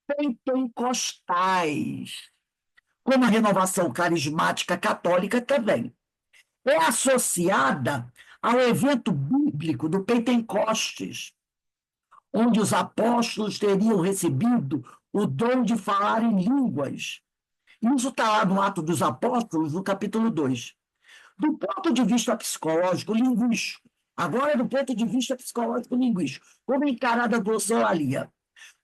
pentecostais, como a renovação carismática católica também. É associada ao evento bíblico do Pentecostes, onde os apóstolos teriam recebido o dom de falar em línguas. Isso está lá no Atos dos Apóstolos, no capítulo 2. Do ponto de vista psicológico, linguístico, agora do ponto de vista psicológico linguístico, como encarada a glossolalia?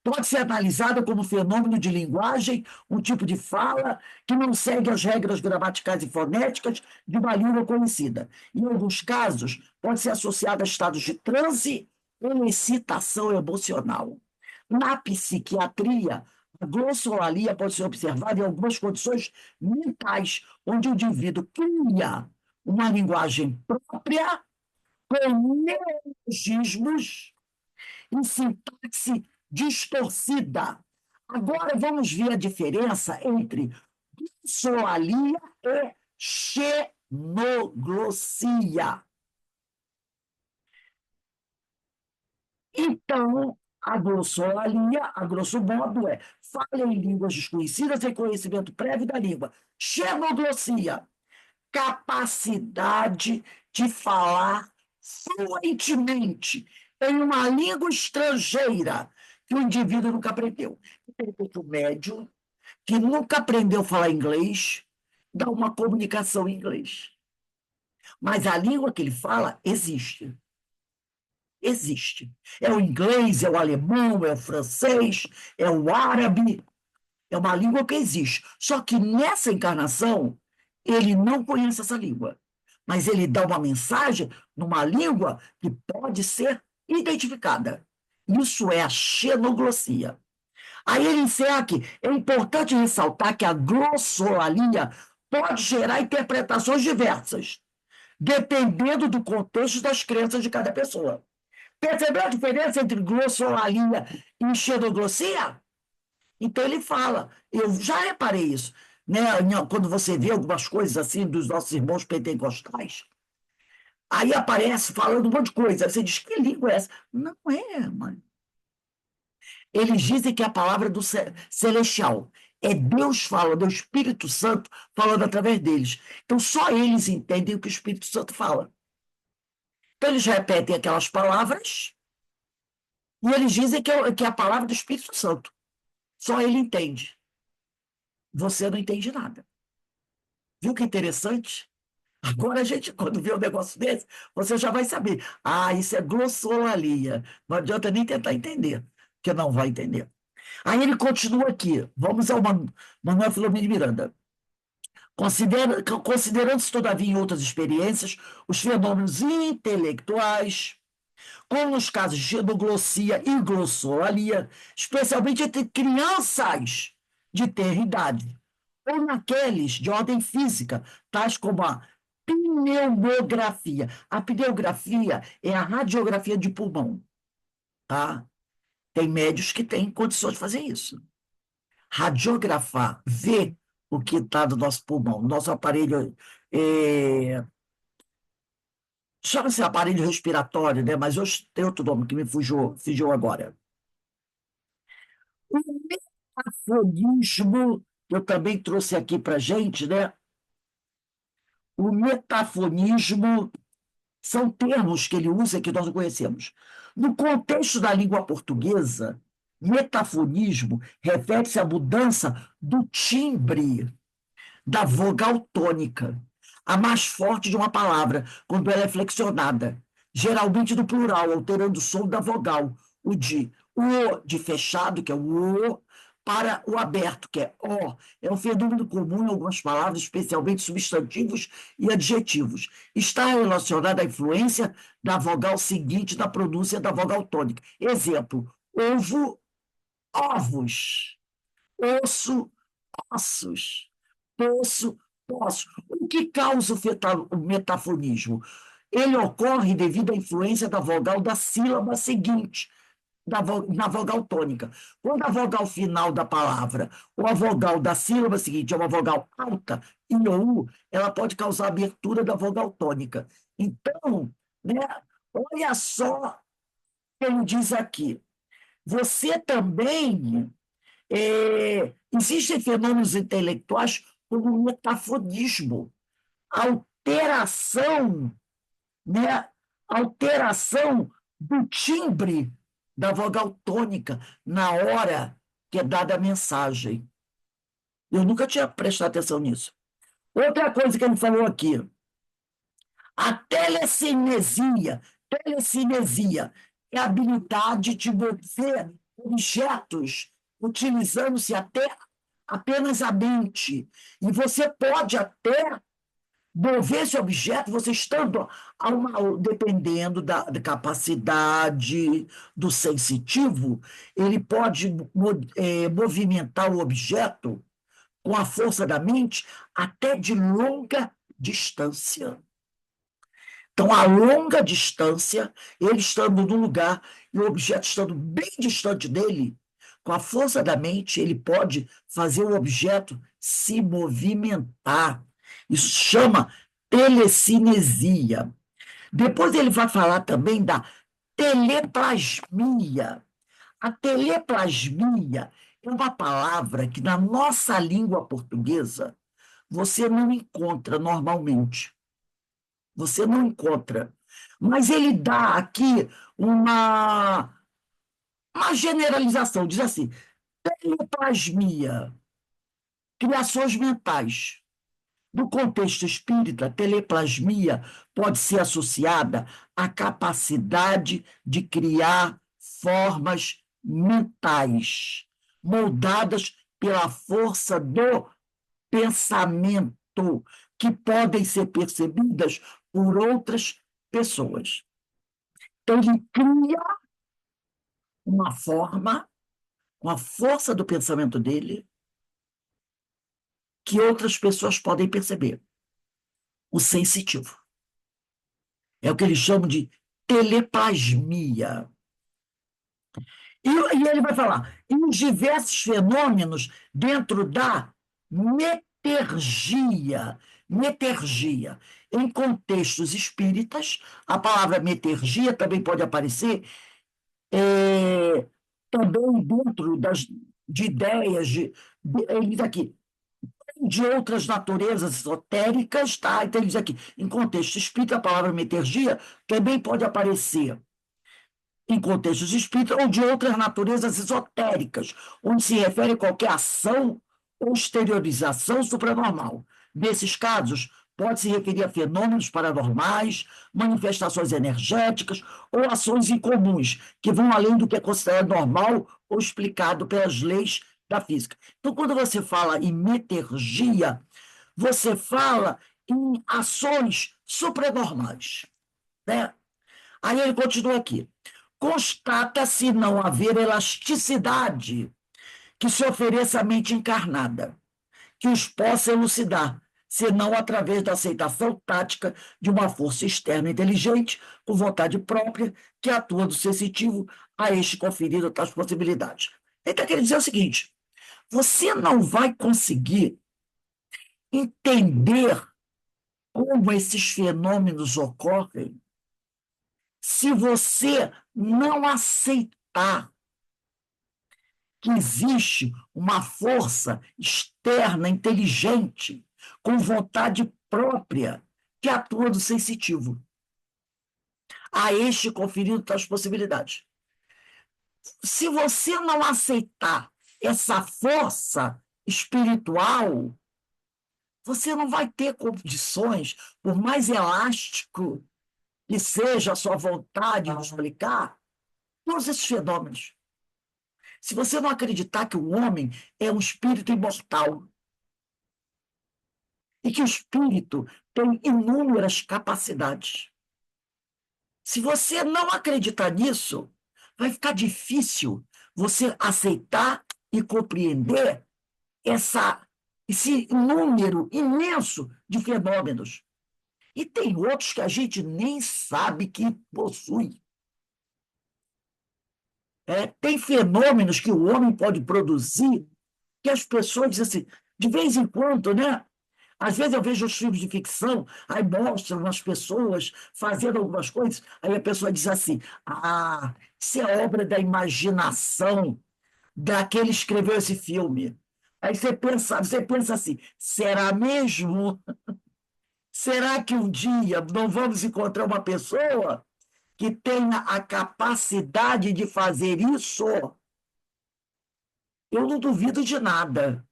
Pode ser analisada como fenômeno de linguagem, um tipo de fala que não segue as regras gramaticais e fonéticas de uma língua conhecida. Em alguns casos, pode ser associada a estados de transe ou excitação emocional. Na psiquiatria, a glossolalia pode ser observada em algumas condições mentais, onde o indivíduo cria uma linguagem própria com neologismos em sintaxe distorcida. Agora vamos ver a diferença entre glossolalia e xenoglossia. Então, a glossolalia, a grosso modo, é fala em línguas desconhecidas sem conhecimento prévio da língua. Xenoglossia, capacidade de falar fluentemente em uma língua estrangeira que o indivíduo nunca aprendeu. O médium que nunca aprendeu a falar inglês dá uma comunicação em inglês. Mas a língua que ele fala existe. Existe. É o inglês, é o alemão, é o francês, é o árabe. É uma língua que existe. Só que nessa encarnação, ele não conhece essa língua. Mas ele dá uma mensagem numa língua que pode ser identificada. Isso é a xenoglossia. Aí ele encerra aqui. É importante ressaltar que a glossolalia pode gerar interpretações diversas, dependendo do contexto das crenças de cada pessoa. Percebeu a diferença entre glossolalia e xenoglossia? Então ele fala, eu já reparei isso, né? Quando você vê algumas coisas assim dos nossos irmãos pentecostais, aí aparece falando um monte de coisa, aí você diz, que língua é essa? Não é, mano. Eles dizem que é a palavra do celestial. É Deus falando, é o Espírito Santo falando através deles. Então só eles entendem o que o Espírito Santo fala. Então eles repetem aquelas palavras e eles dizem que é a palavra do Espírito Santo. Só ele entende. Você não entende nada. Viu que interessante? Agora a gente, quando vê um negócio desse, você já vai saber. Ah, isso é glossolalia. Não adianta nem tentar entender, porque não vai entender. Aí ele continua aqui. Vamos ao Manuel Filomeno de Miranda. Considerando-se, todavia, em outras experiências, os fenômenos intelectuais, como nos casos de xenoglossia e glossolalia, especialmente entre crianças de ter idade, ou naqueles de ordem física, tais como a pneumografia. A pneumografia é a radiografia de pulmão, tá? Tem médicos que têm condições de fazer isso. Radiografar, ver o que está do nosso pulmão, nosso aparelho chama-se aparelho respiratório, né? Mas hoje tem outro nome que me fugiu agora. O metafonismo, que eu também trouxe aqui para gente, né? O metafonismo são termos que ele usa que nós não conhecemos. No contexto da língua portuguesa, metafonismo refere-se à mudança do timbre da vogal tônica, a mais forte de uma palavra, quando ela é flexionada, geralmente no plural, alterando o som da vogal, o de fechado, que é o O, para o aberto, que é O. É um fenômeno comum em algumas palavras, especialmente substantivos e adjetivos. Está relacionado à influência da vogal seguinte na pronúncia da vogal tônica. Exemplo: ovo, ovos; osso, ossos; poço, poço. O que causa o metafonismo? Ele ocorre devido à influência da vogal da sílaba seguinte, na vogal tônica. Quando a vogal final da palavra ou a vogal da sílaba seguinte é uma vogal alta, I ou U, ela pode causar abertura da vogal tônica. Então, né, olha só o que ele diz aqui. Você também existem fenômenos intelectuais como o metafonismo, alteração, né? Alteração do timbre da vogal tônica na hora que é dada a mensagem. Eu nunca tinha prestado atenção nisso. Outra coisa que ele falou aqui, a telecinesia é a habilidade de mover objetos utilizando-se até apenas a mente. E você pode até mover esse objeto, você estando dependendo da capacidade do sensitivo, ele pode movimentar o objeto com a força da mente até de longa distância. Então, a longa distância, ele estando num lugar e o objeto estando bem distante dele, com a força da mente, ele pode fazer o objeto se movimentar. Isso chama telecinesia. Depois ele vai falar também da teleplasmia. A teleplasmia é uma palavra que na nossa língua portuguesa você não encontra normalmente. Você não encontra. Mas ele dá aqui uma generalização, diz assim: teleplasmia, criações mentais. No contexto espírita, teleplasmia pode ser associada à capacidade de criar formas mentais, moldadas pela força do pensamento, que podem ser percebidas por outras pessoas. Então, ele cria uma forma, com a força do pensamento dele, que outras pessoas podem perceber. O sensitivo. É o que eles chamam de teleplasmia. E ele vai falar em os diversos fenômenos dentro da metergia. Metergia. Em contextos espíritas, a palavra metergia também pode aparecer também dentro de ideias, ele diz aqui, de outras naturezas esotéricas, tá? Então ele diz aqui, em contexto espírita, a palavra metergia também pode aparecer em contextos espíritas ou de outras naturezas esotéricas, onde se refere a qualquer ação ou exteriorização supranormal. Nesses casos, pode-se referir a fenômenos paranormais, manifestações energéticas ou ações incomuns, que vão além do que é considerado normal ou explicado pelas leis da física. Então, quando você fala em metergia, você fala em ações supranormais, né? Aí ele continua aqui. Constata-se não haver elasticidade que se ofereça à mente encarnada, que os possa elucidar, senão através da aceitação tática de uma força externa inteligente, com vontade própria, que atua do sensitivo a este conferido tais possibilidades. Ele está querendo dizer o seguinte: você não vai conseguir entender como esses fenômenos ocorrem Se você não aceitar que existe uma força externa, inteligente, com vontade própria, que atua no sensitivo, a este conferindo tais possibilidades. Se você não aceitar essa força espiritual, você não vai ter condições, por mais elástico que seja a sua vontade de explicar, todos esses fenômenos. Se você não acreditar que o homem é um espírito imortal e que o espírito tem inúmeras capacidades, se você não acreditar nisso, vai ficar difícil você aceitar e compreender esse número imenso de fenômenos. E tem outros que a gente nem sabe que possui. Tem fenômenos que o homem pode produzir que as pessoas dizem assim, de vez em quando, né? Às vezes eu vejo os filmes de ficção, aí mostram as pessoas fazendo algumas coisas, aí a pessoa diz assim: ah, isso é obra da imaginação daquele que escreveu esse filme. Aí você pensa assim: será mesmo? Será que um dia não vamos encontrar uma pessoa que tenha a capacidade de fazer isso? Eu não duvido de nada.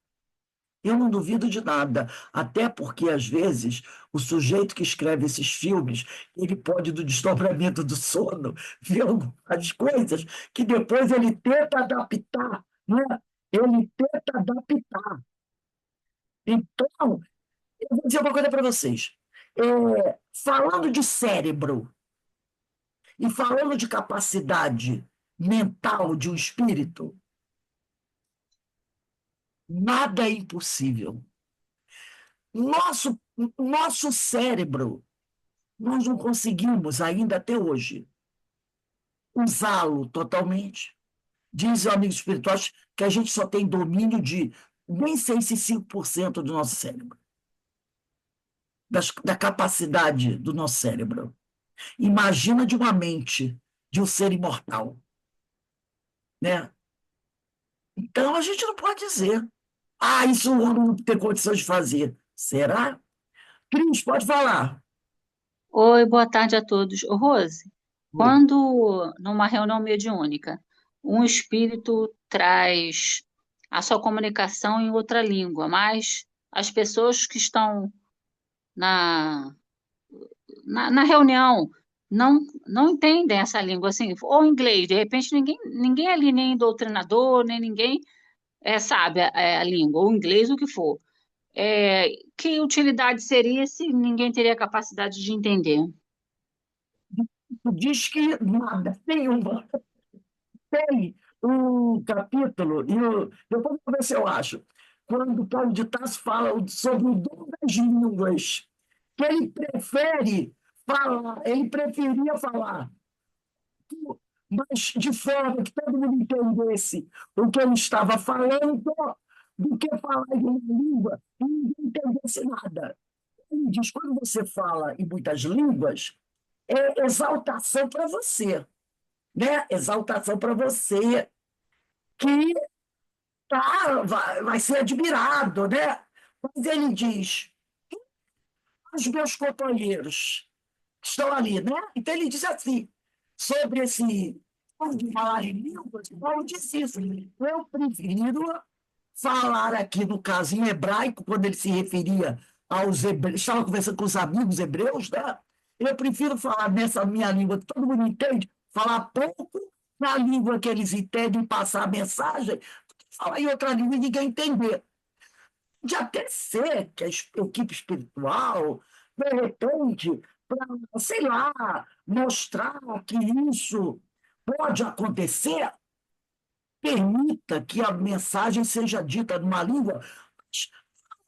Eu não duvido de nada, até porque, às vezes, o sujeito que escreve esses filmes, ele pode, do desdobramento do sono, ver algumas coisas que depois ele tenta adaptar, né? Ele tenta adaptar. Então, eu vou dizer uma coisa para vocês. Falando de cérebro e falando de capacidade mental de um espírito, nada é impossível. Nosso, nosso cérebro, nós não conseguimos ainda até hoje usá-lo totalmente. Diz o amigo espiritual que a gente só tem domínio de nem sei se 5% do nosso cérebro, da capacidade do nosso cérebro. Imagina de uma mente de um ser imortal, né? Então a gente não pode dizer, isso o homem não tem condições de fazer. Será? Cris, pode falar. Oi, boa tarde a todos. Ô, Rose, quando numa reunião mediúnica, um espírito traz a sua comunicação em outra língua, mas as pessoas que estão na, na reunião não entendem essa língua, assim, ou inglês, de repente ninguém ali, nem doutrinador, nem ninguém sabe a língua, ou inglês, o que for. Que utilidade seria se ninguém teria capacidade de entender? Diz que nada, nenhuma. Tem um capítulo, depois eu vou ver se eu acho, quando Paulo de Tarso fala sobre o dom das línguas, que ele preferia falar, mas de forma que todo mundo entendesse o que ele estava falando, do que falar em uma língua e ninguém entendesse nada. Ele diz, quando você fala em muitas línguas, é exaltação para você, né? Exaltação para você, que vai ser admirado, né? Mas ele diz, os meus companheiros que estão ali, né? Então ele diz assim, sobre esse de falar em línguas, Paulo disse isso. Eu prefiro falar aqui, no caso, em hebraico, quando ele se referia aos hebreus, estava conversando com os amigos hebreus, né? Eu prefiro falar nessa minha língua que todo mundo entende, falar pouco na língua que eles entendem, passar a mensagem, falar em outra língua e ninguém entender. De até ser que a equipe espiritual, de repente, para, sei lá, mostrar que isso pode acontecer, permita que a mensagem seja dita numa língua,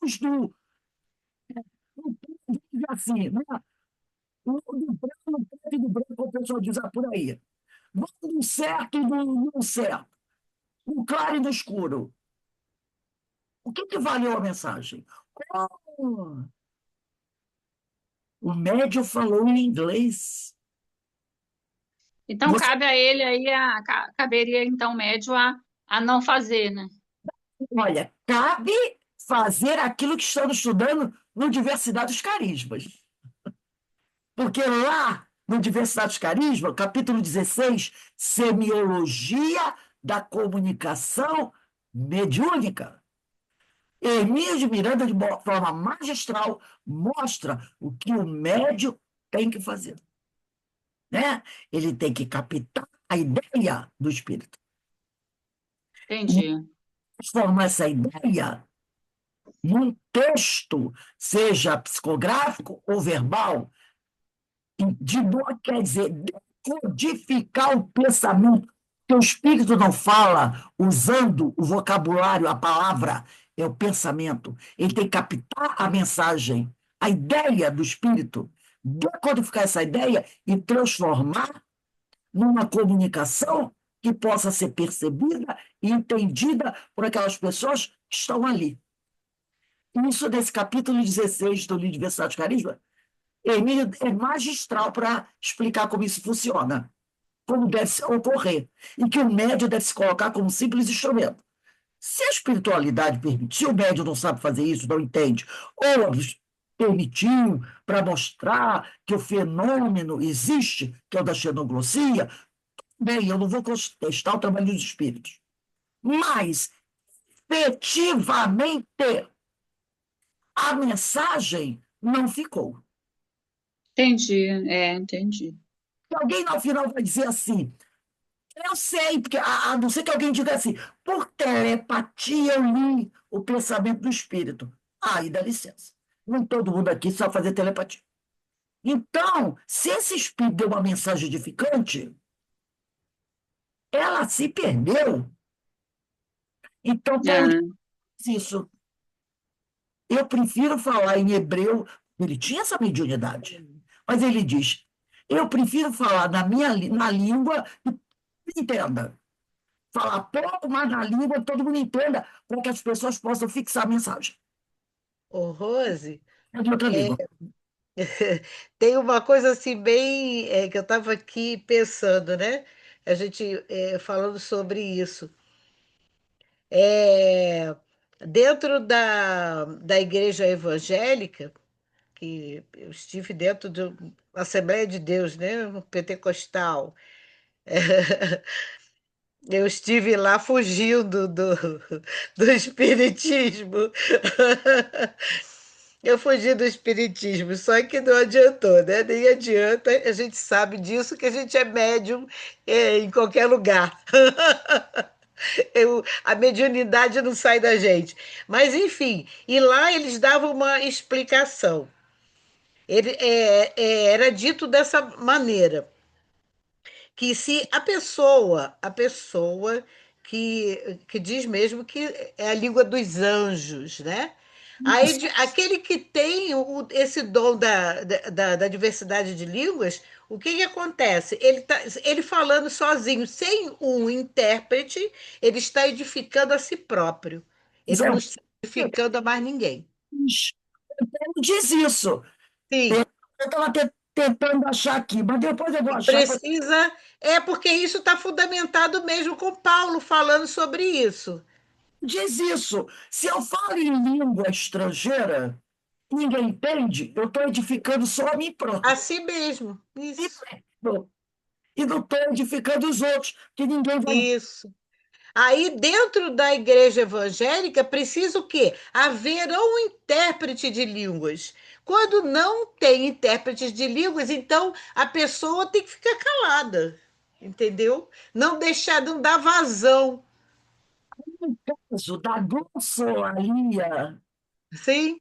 mas vamos assim, né? Do branco no preto e do branco, como o pessoal diz por aí. Vamos do certo e do não certo, do claro e do escuro. O que valeu a mensagem? Oh, o médium falou em inglês. Então, Você, cabe a ele aí, caberia então o médio a não fazer, né? olha, cabe fazer aquilo que estamos estudando no Diversidade dos Carismas. Porque lá, no Diversidade dos Carismas, capítulo 16, Semiologia da Comunicação Mediúnica, Hermínio de Miranda, de forma magistral, mostra o que o médium tem que fazer, né? Ele tem que captar a ideia do espírito e Entendi. transformar essa ideia num texto, seja psicográfico ou verbal. De boa quer dizer decodificar o pensamento. Que o espírito não fala usando o vocabulário, a palavra, é o pensamento. Ele tem que captar a mensagem, a ideia do espírito, decodificar essa ideia e transformar numa comunicação que possa ser percebida e entendida por aquelas pessoas que estão ali. Isso nesse capítulo 16 do livro Diversidade de Carisma, Emílio é magistral para explicar como isso funciona, como deve ocorrer, e que o médium deve se colocar como um simples instrumento. Se a espiritualidade permite, se o médium não sabe fazer isso, não entende, ou permitiu para mostrar que o fenômeno existe, que é o da xenoglossia, bem, eu não vou contestar o trabalho dos espíritos. Mas, efetivamente, a mensagem não ficou. Entendi, entendi. E alguém, no final, vai dizer assim: eu sei, porque a não ser que alguém diga assim, por telepatia eu li o pensamento do espírito. Aí dá licença. Nem todo mundo aqui sabe fazer telepatia. Então, se esse espírito deu uma mensagem edificante, ela se perdeu. Então, Paulo Ah, diz isso. Eu prefiro falar em hebreu, ele tinha essa mediunidade, mas ele diz, eu prefiro falar na língua que entenda. Falar pouco, mas na língua que todo mundo entenda, para que as pessoas possam fixar a mensagem. Ô, Rose, É de outra língua. tem uma coisa assim bem que eu estava aqui pensando, né? A gente falando sobre isso. É, dentro da igreja evangélica, que eu estive dentro da Assembleia de Deus, né? Pentecostal. Eu estive lá fugindo do espiritismo. Eu fugi do espiritismo, só que não adiantou, né? Nem adianta, a gente sabe disso, que a gente é médium em qualquer lugar. A mediunidade não sai da gente. Mas, enfim, e lá eles davam uma explicação. Era dito dessa maneira que se a pessoa que diz mesmo que é a língua dos anjos, né? Aí, aquele que tem esse dom da diversidade de línguas, o que que acontece? Ele falando sozinho, sem um intérprete, ele está edificando a si próprio. Ele não está edificando a mais ninguém. Não diz isso. Eu Sim, estava tentando achar aqui, mas depois eu vou achar. precisa. É porque isso está fundamentado mesmo com Paulo falando sobre isso. Diz isso. Se eu falo em língua estrangeira, ninguém entende, eu estou edificando só a mim próprio. Assim mesmo. Isso. E não estou edificando os outros, que ninguém vai. Isso. Aí, dentro da igreja evangélica, precisa o quê? Haver um intérprete de línguas. Quando não tem intérpretes de línguas, então a pessoa tem que ficar calada, entendeu? Não deixar, não dar vazão. No caso da glossolalia, Sim,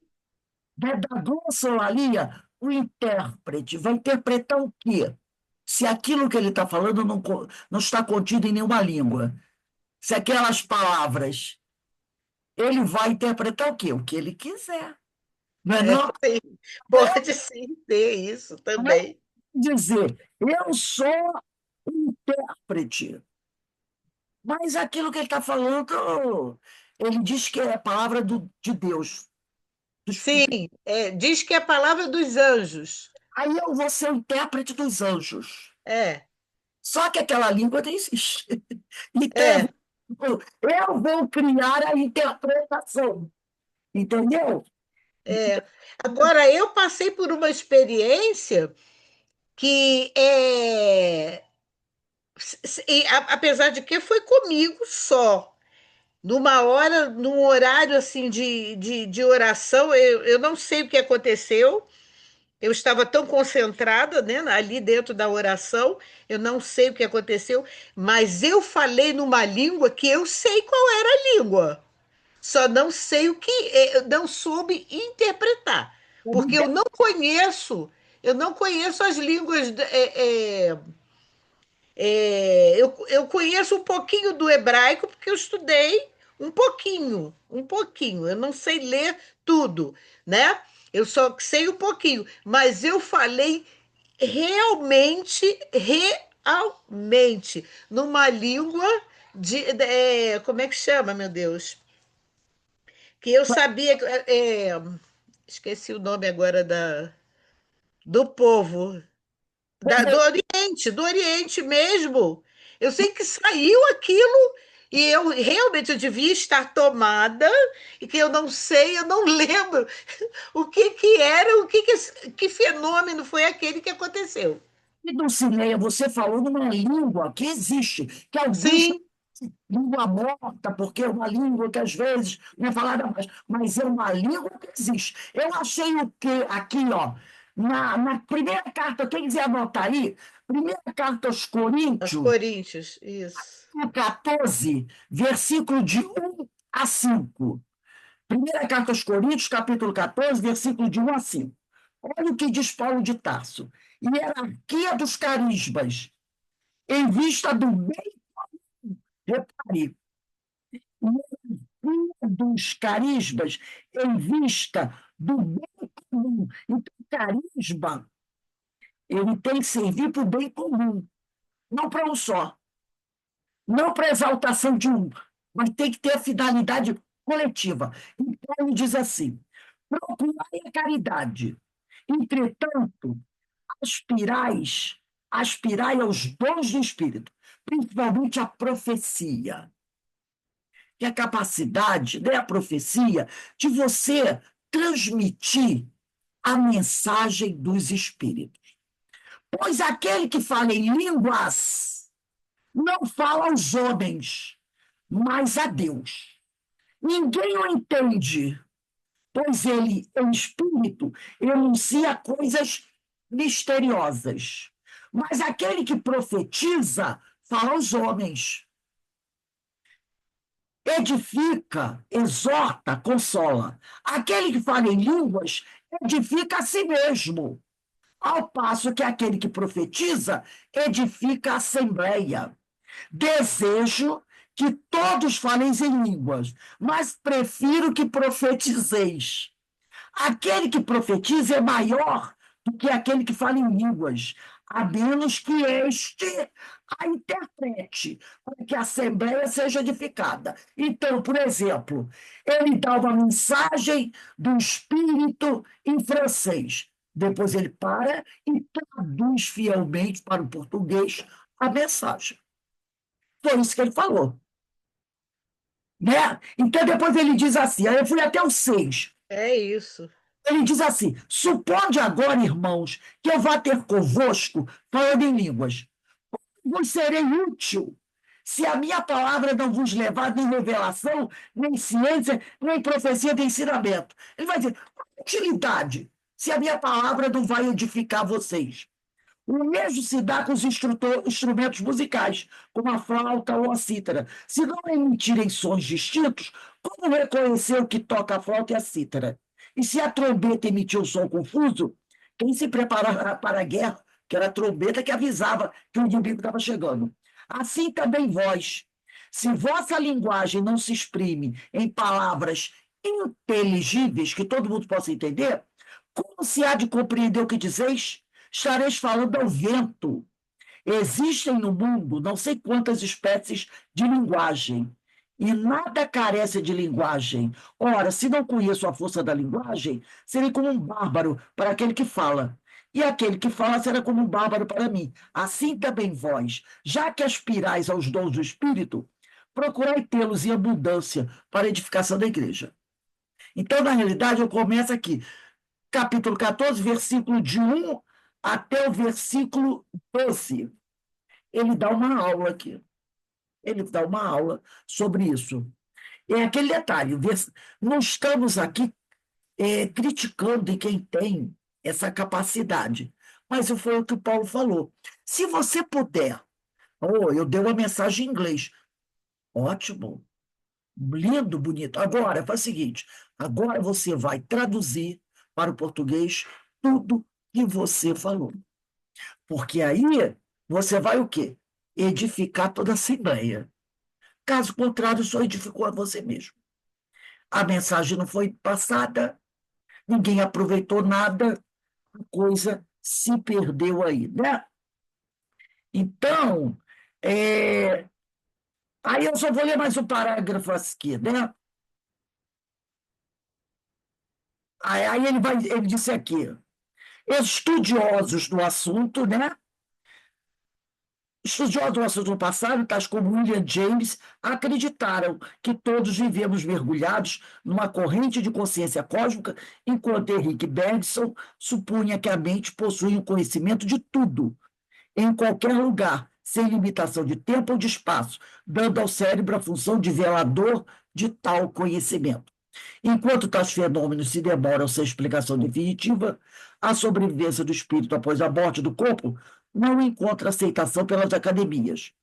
da glossolalia, o intérprete vai interpretar o quê? Se aquilo que ele está falando não está contido em nenhuma língua, se aquelas palavras, ele vai interpretar o quê? O que ele quiser. Não é não? sim. Pode sim ter isso Não é também. dizer, eu sou intérprete, mas aquilo que ele está falando, ele diz que é a palavra de Deus. Sim, diz que é a palavra dos anjos. Aí eu vou ser o intérprete dos anjos. É, Só que aquela língua não existe. Então, É, eu vou criar a interpretação, entendeu? é. Agora, eu passei por uma experiência que apesar de que foi comigo só. Numa hora, num horário assim de oração, eu não sei o que aconteceu. Eu estava tão concentrada, né, ali dentro da oração, eu não sei o que aconteceu, mas eu falei numa língua que eu sei qual era a língua. Só não sei o que, eu não soube interpretar, porque eu não conheço as línguas. Eu conheço um pouquinho do hebraico porque eu estudei um pouquinho. Eu não sei ler tudo, né? Eu só sei um pouquinho, mas eu falei realmente, numa língua como é que chama, meu Deus? Que eu sabia, esqueci o nome agora do povo. Do Oriente mesmo. Eu sei que saiu aquilo e eu realmente eu devia estar tomada e que eu não sei, eu não lembro o que que era, que fenômeno foi aquele que aconteceu. E Dulcineia, você falou numa língua que existe, que alguns chamam Sim, de língua morta, porque é uma língua que às vezes não é falada mais, mas é uma língua que existe. Eu achei o quê? Aqui, ó, na primeira carta, quem quiser anotar aí, primeira carta aos aos Coríntios, Coríntios, isso. 14, versículo de 1 a 5. Primeira carta aos Coríntios, capítulo 14, versículo de 1 a 5. Olha o que diz Paulo de Tarso. Hierarquia dos carismas, em vista do bem, repare, hierarquia dos carismas, em vista do bem comum. Então, carisma, ele tem que servir para o bem comum, não para um só, não para a exaltação de um, mas tem que ter a finalidade coletiva. Então, ele diz assim: procurai a caridade. Entretanto, aspirais, aspirai aos dons do Espírito, principalmente a profecia, que é a capacidade, né, a profecia, de você transmitir a mensagem dos Espíritos. Pois aquele que fala em línguas não fala aos homens, mas a Deus. Ninguém o entende, pois ele, em espírito, enuncia coisas misteriosas. Mas aquele que profetiza fala aos homens, edifica, exorta, consola. Aquele que fala em línguas edifica a si mesmo, ao passo que aquele que profetiza edifica a assembleia. Desejo que todos falem em línguas, mas prefiro que profetizeis. Aquele que profetiza é maior do que aquele que fala em línguas, a menos que este a interprete, para que a assembleia seja edificada. Então, por exemplo, ele dá uma mensagem do Espírito em francês. Depois ele para e traduz fielmente para o português a mensagem. Foi isso que ele falou. Né? Então, depois ele diz assim, aí eu fui até o 6. É isso. Ele diz assim: suponde agora, irmãos, que eu vá ter convosco falando em línguas. Vos serei útil, se a minha palavra não vos levar nem revelação, nem ciência, nem profecia de ensinamento. Ele vai dizer: qual utilidade, se a minha palavra não vai edificar vocês? O mesmo se dá com os instrumentos musicais, como a flauta ou a cítara. Se não emitirem sons distintos, como reconhecer o que toca a flauta e a cítara? E se a trombeta emitir um som confuso, quem se preparará para a guerra, que era a trombeta que avisava que o inimigo estava chegando? Assim também vós. Se vossa linguagem não se exprime em palavras inteligíveis, que todo mundo possa entender, como se há de compreender o que dizeis? Estareis falando ao vento. Existem no mundo não sei quantas espécies de linguagem, e nada carece de linguagem. Ora, se não conheço a força da linguagem, serei como um bárbaro para aquele que fala. E aquele que fala será como um bárbaro para mim. Assim também vós, já que aspirais aos dons do Espírito, procurai tê-los em abundância para a edificação da igreja. Então, na realidade, eu começo aqui, capítulo 14, versículo de 1 até o versículo 12. Ele dá uma aula aqui. Ele dá uma aula sobre isso. É aquele detalhe, não estamos aqui criticando em quem tem essa capacidade, mas foi o que o Paulo falou. Se você puder, eu dei uma mensagem em inglês, ótimo, lindo, bonito. Agora, faz o seguinte, agora você vai traduzir para o português tudo que você falou. Porque aí você vai o quê? Edificar toda a Assembleia. Caso contrário, só edificou a você mesmo. A mensagem não foi passada, ninguém aproveitou nada, a coisa se perdeu aí, né? Então, aí eu só vou ler mais um parágrafo aqui, né? Aí ele disse aqui, estudiosos do assunto, né? Estudiosos do assunto do passado, tais como William James, acreditaram que todos vivemos mergulhados numa corrente de consciência cósmica, enquanto Henrique Bergson supunha que a mente possui o conhecimento de tudo, em qualquer lugar, sem limitação de tempo ou de espaço, dando ao cérebro a função de velador de tal conhecimento. Enquanto tais fenômenos se demoram sem explicação definitiva, a sobrevivência do espírito após a morte do corpo não encontra aceitação pelas academias.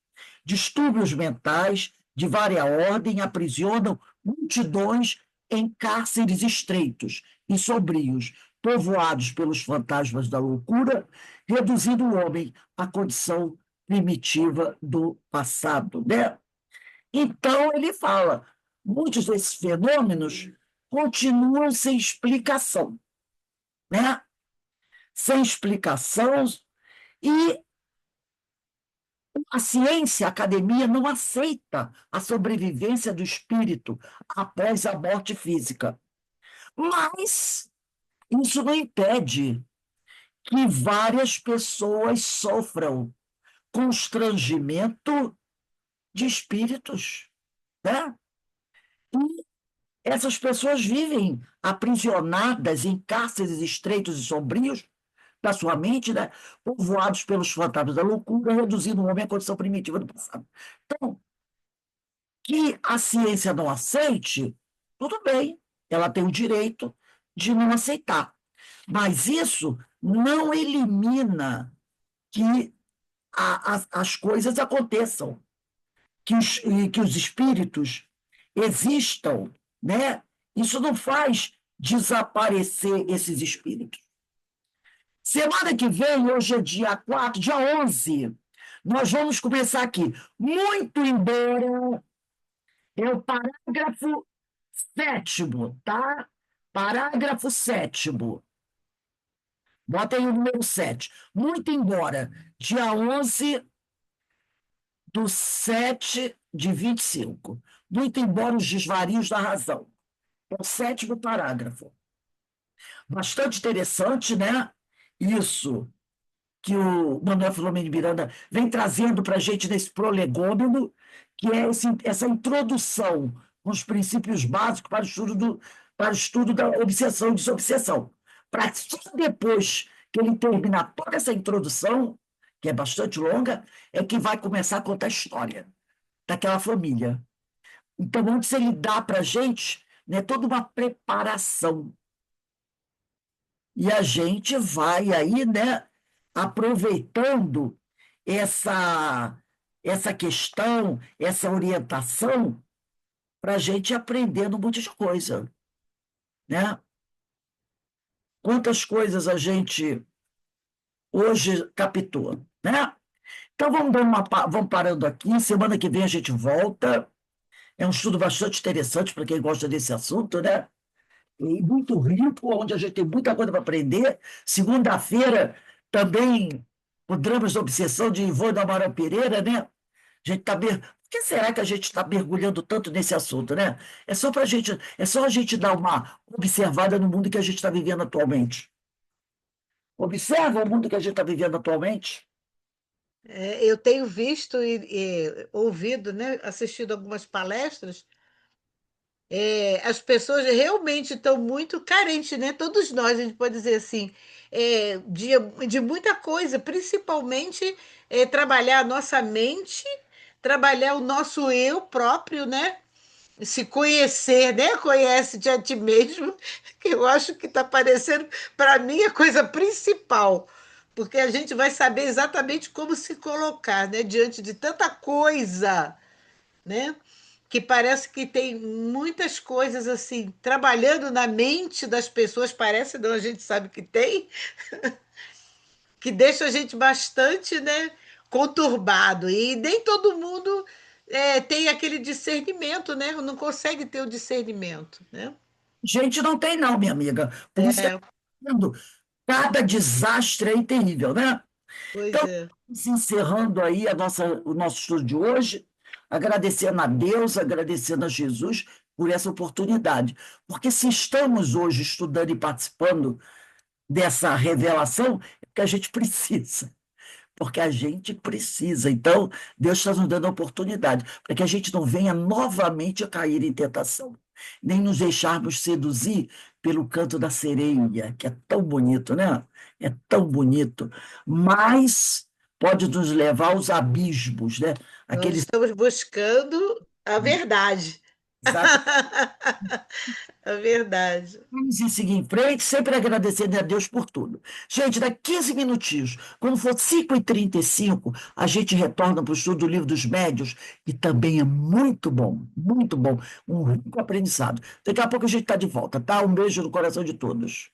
Distúrbios mentais de vária ordem aprisionam multidões em cárceres estreitos e sombrios, povoados pelos fantasmas da loucura, reduzindo o homem à condição primitiva do passado, né? Então, ele fala, muitos desses fenômenos continuam sem explicação, né? Sem explicação, e a ciência, a academia, não aceita a sobrevivência do espírito após a morte física. Mas isso não impede que várias pessoas sofram constrangimento de espíritos, né? E essas pessoas vivem aprisionadas em cárceres estreitos e sombrios da sua mente, né? Povoados pelos fantasmas da loucura, reduzindo o homem à condição primitiva do passado. Então, que a ciência não aceite, tudo bem, ela tem o direito de não aceitar. Mas isso não elimina que as coisas aconteçam, que os espíritos existam, né? Isso não faz desaparecer esses espíritos. Semana que vem, hoje é dia 4, dia 11, nós vamos começar aqui. Muito embora é o parágrafo 7º, tá? Parágrafo 7º. Bota aí o número 7. Muito embora, dia 11/7/25. Muito embora os desvarios da razão. É o 7º parágrafo. Bastante interessante, né? Isso que o Manuel Filomeno de Miranda vem trazendo para a gente nesse prolegômeno, que é essa introdução com os princípios básicos para o estudo da obsessão e desobsessão. Para só depois que ele terminar toda essa introdução, que é bastante longa, é que vai começar a contar a história daquela família. Então, antes ele dá para a gente, né, toda uma preparação. E a gente vai aí, né, aproveitando essa questão, essa orientação, para a gente aprendendo um monte de coisa, né? Quantas coisas a gente hoje captou, né? Então vamos parando aqui, semana que vem a gente volta, é um estudo bastante interessante para quem gosta desse assunto, né? E muito rico, onde a gente tem muita coisa para aprender. Segunda-feira, também, o Dramas da Obsessão de Ivone do Amaral Pereira, né? A gente tá Por que será que a gente está mergulhando tanto nesse assunto, né? É só a gente dar uma observada no mundo que a gente está vivendo atualmente. Observa o mundo que a gente está vivendo atualmente. Eu tenho visto e ouvido, né, assistido algumas palestras. As pessoas realmente estão muito carentes, né? Todos nós, a gente pode dizer assim, de muita coisa, principalmente trabalhar a nossa mente, trabalhar o nosso eu próprio, né? Se conhecer, né? Conhece-te a ti mesmo, que eu acho que está parecendo, para mim, a coisa principal, porque a gente vai saber exatamente como se colocar, né? Diante de tanta coisa, né? Que parece que tem muitas coisas assim, trabalhando na mente das pessoas, parece, não, a gente sabe que tem, que deixa a gente bastante, né, conturbado. E nem todo mundo tem aquele discernimento, né? Não consegue ter o discernimento, né? Gente, não tem não, minha amiga. Por isso que É, cada desastre é terrível, né? pois Então, é. encerrando aí o nosso estudo de hoje, agradecendo a Deus, agradecendo a Jesus por essa oportunidade. Porque se estamos hoje estudando e participando dessa revelação, é porque a gente precisa. Porque a gente precisa. Então, Deus está nos dando a oportunidade para que a gente não venha novamente a cair em tentação, nem nos deixarmos seduzir pelo canto da sereia, que é tão bonito, né? É tão bonito, mas pode nos levar aos abismos, né? Nós Aqueles estamos buscando a verdade. A verdade. Vamos seguir em frente, sempre agradecendo a Deus por tudo. Gente, daqui 15 minutinhos, quando for 5h35, a gente retorna para o estudo do Livro dos Médiuns, e também é muito bom, um rico aprendizado. Daqui a pouco a gente está de volta, tá? Um beijo no coração de todos.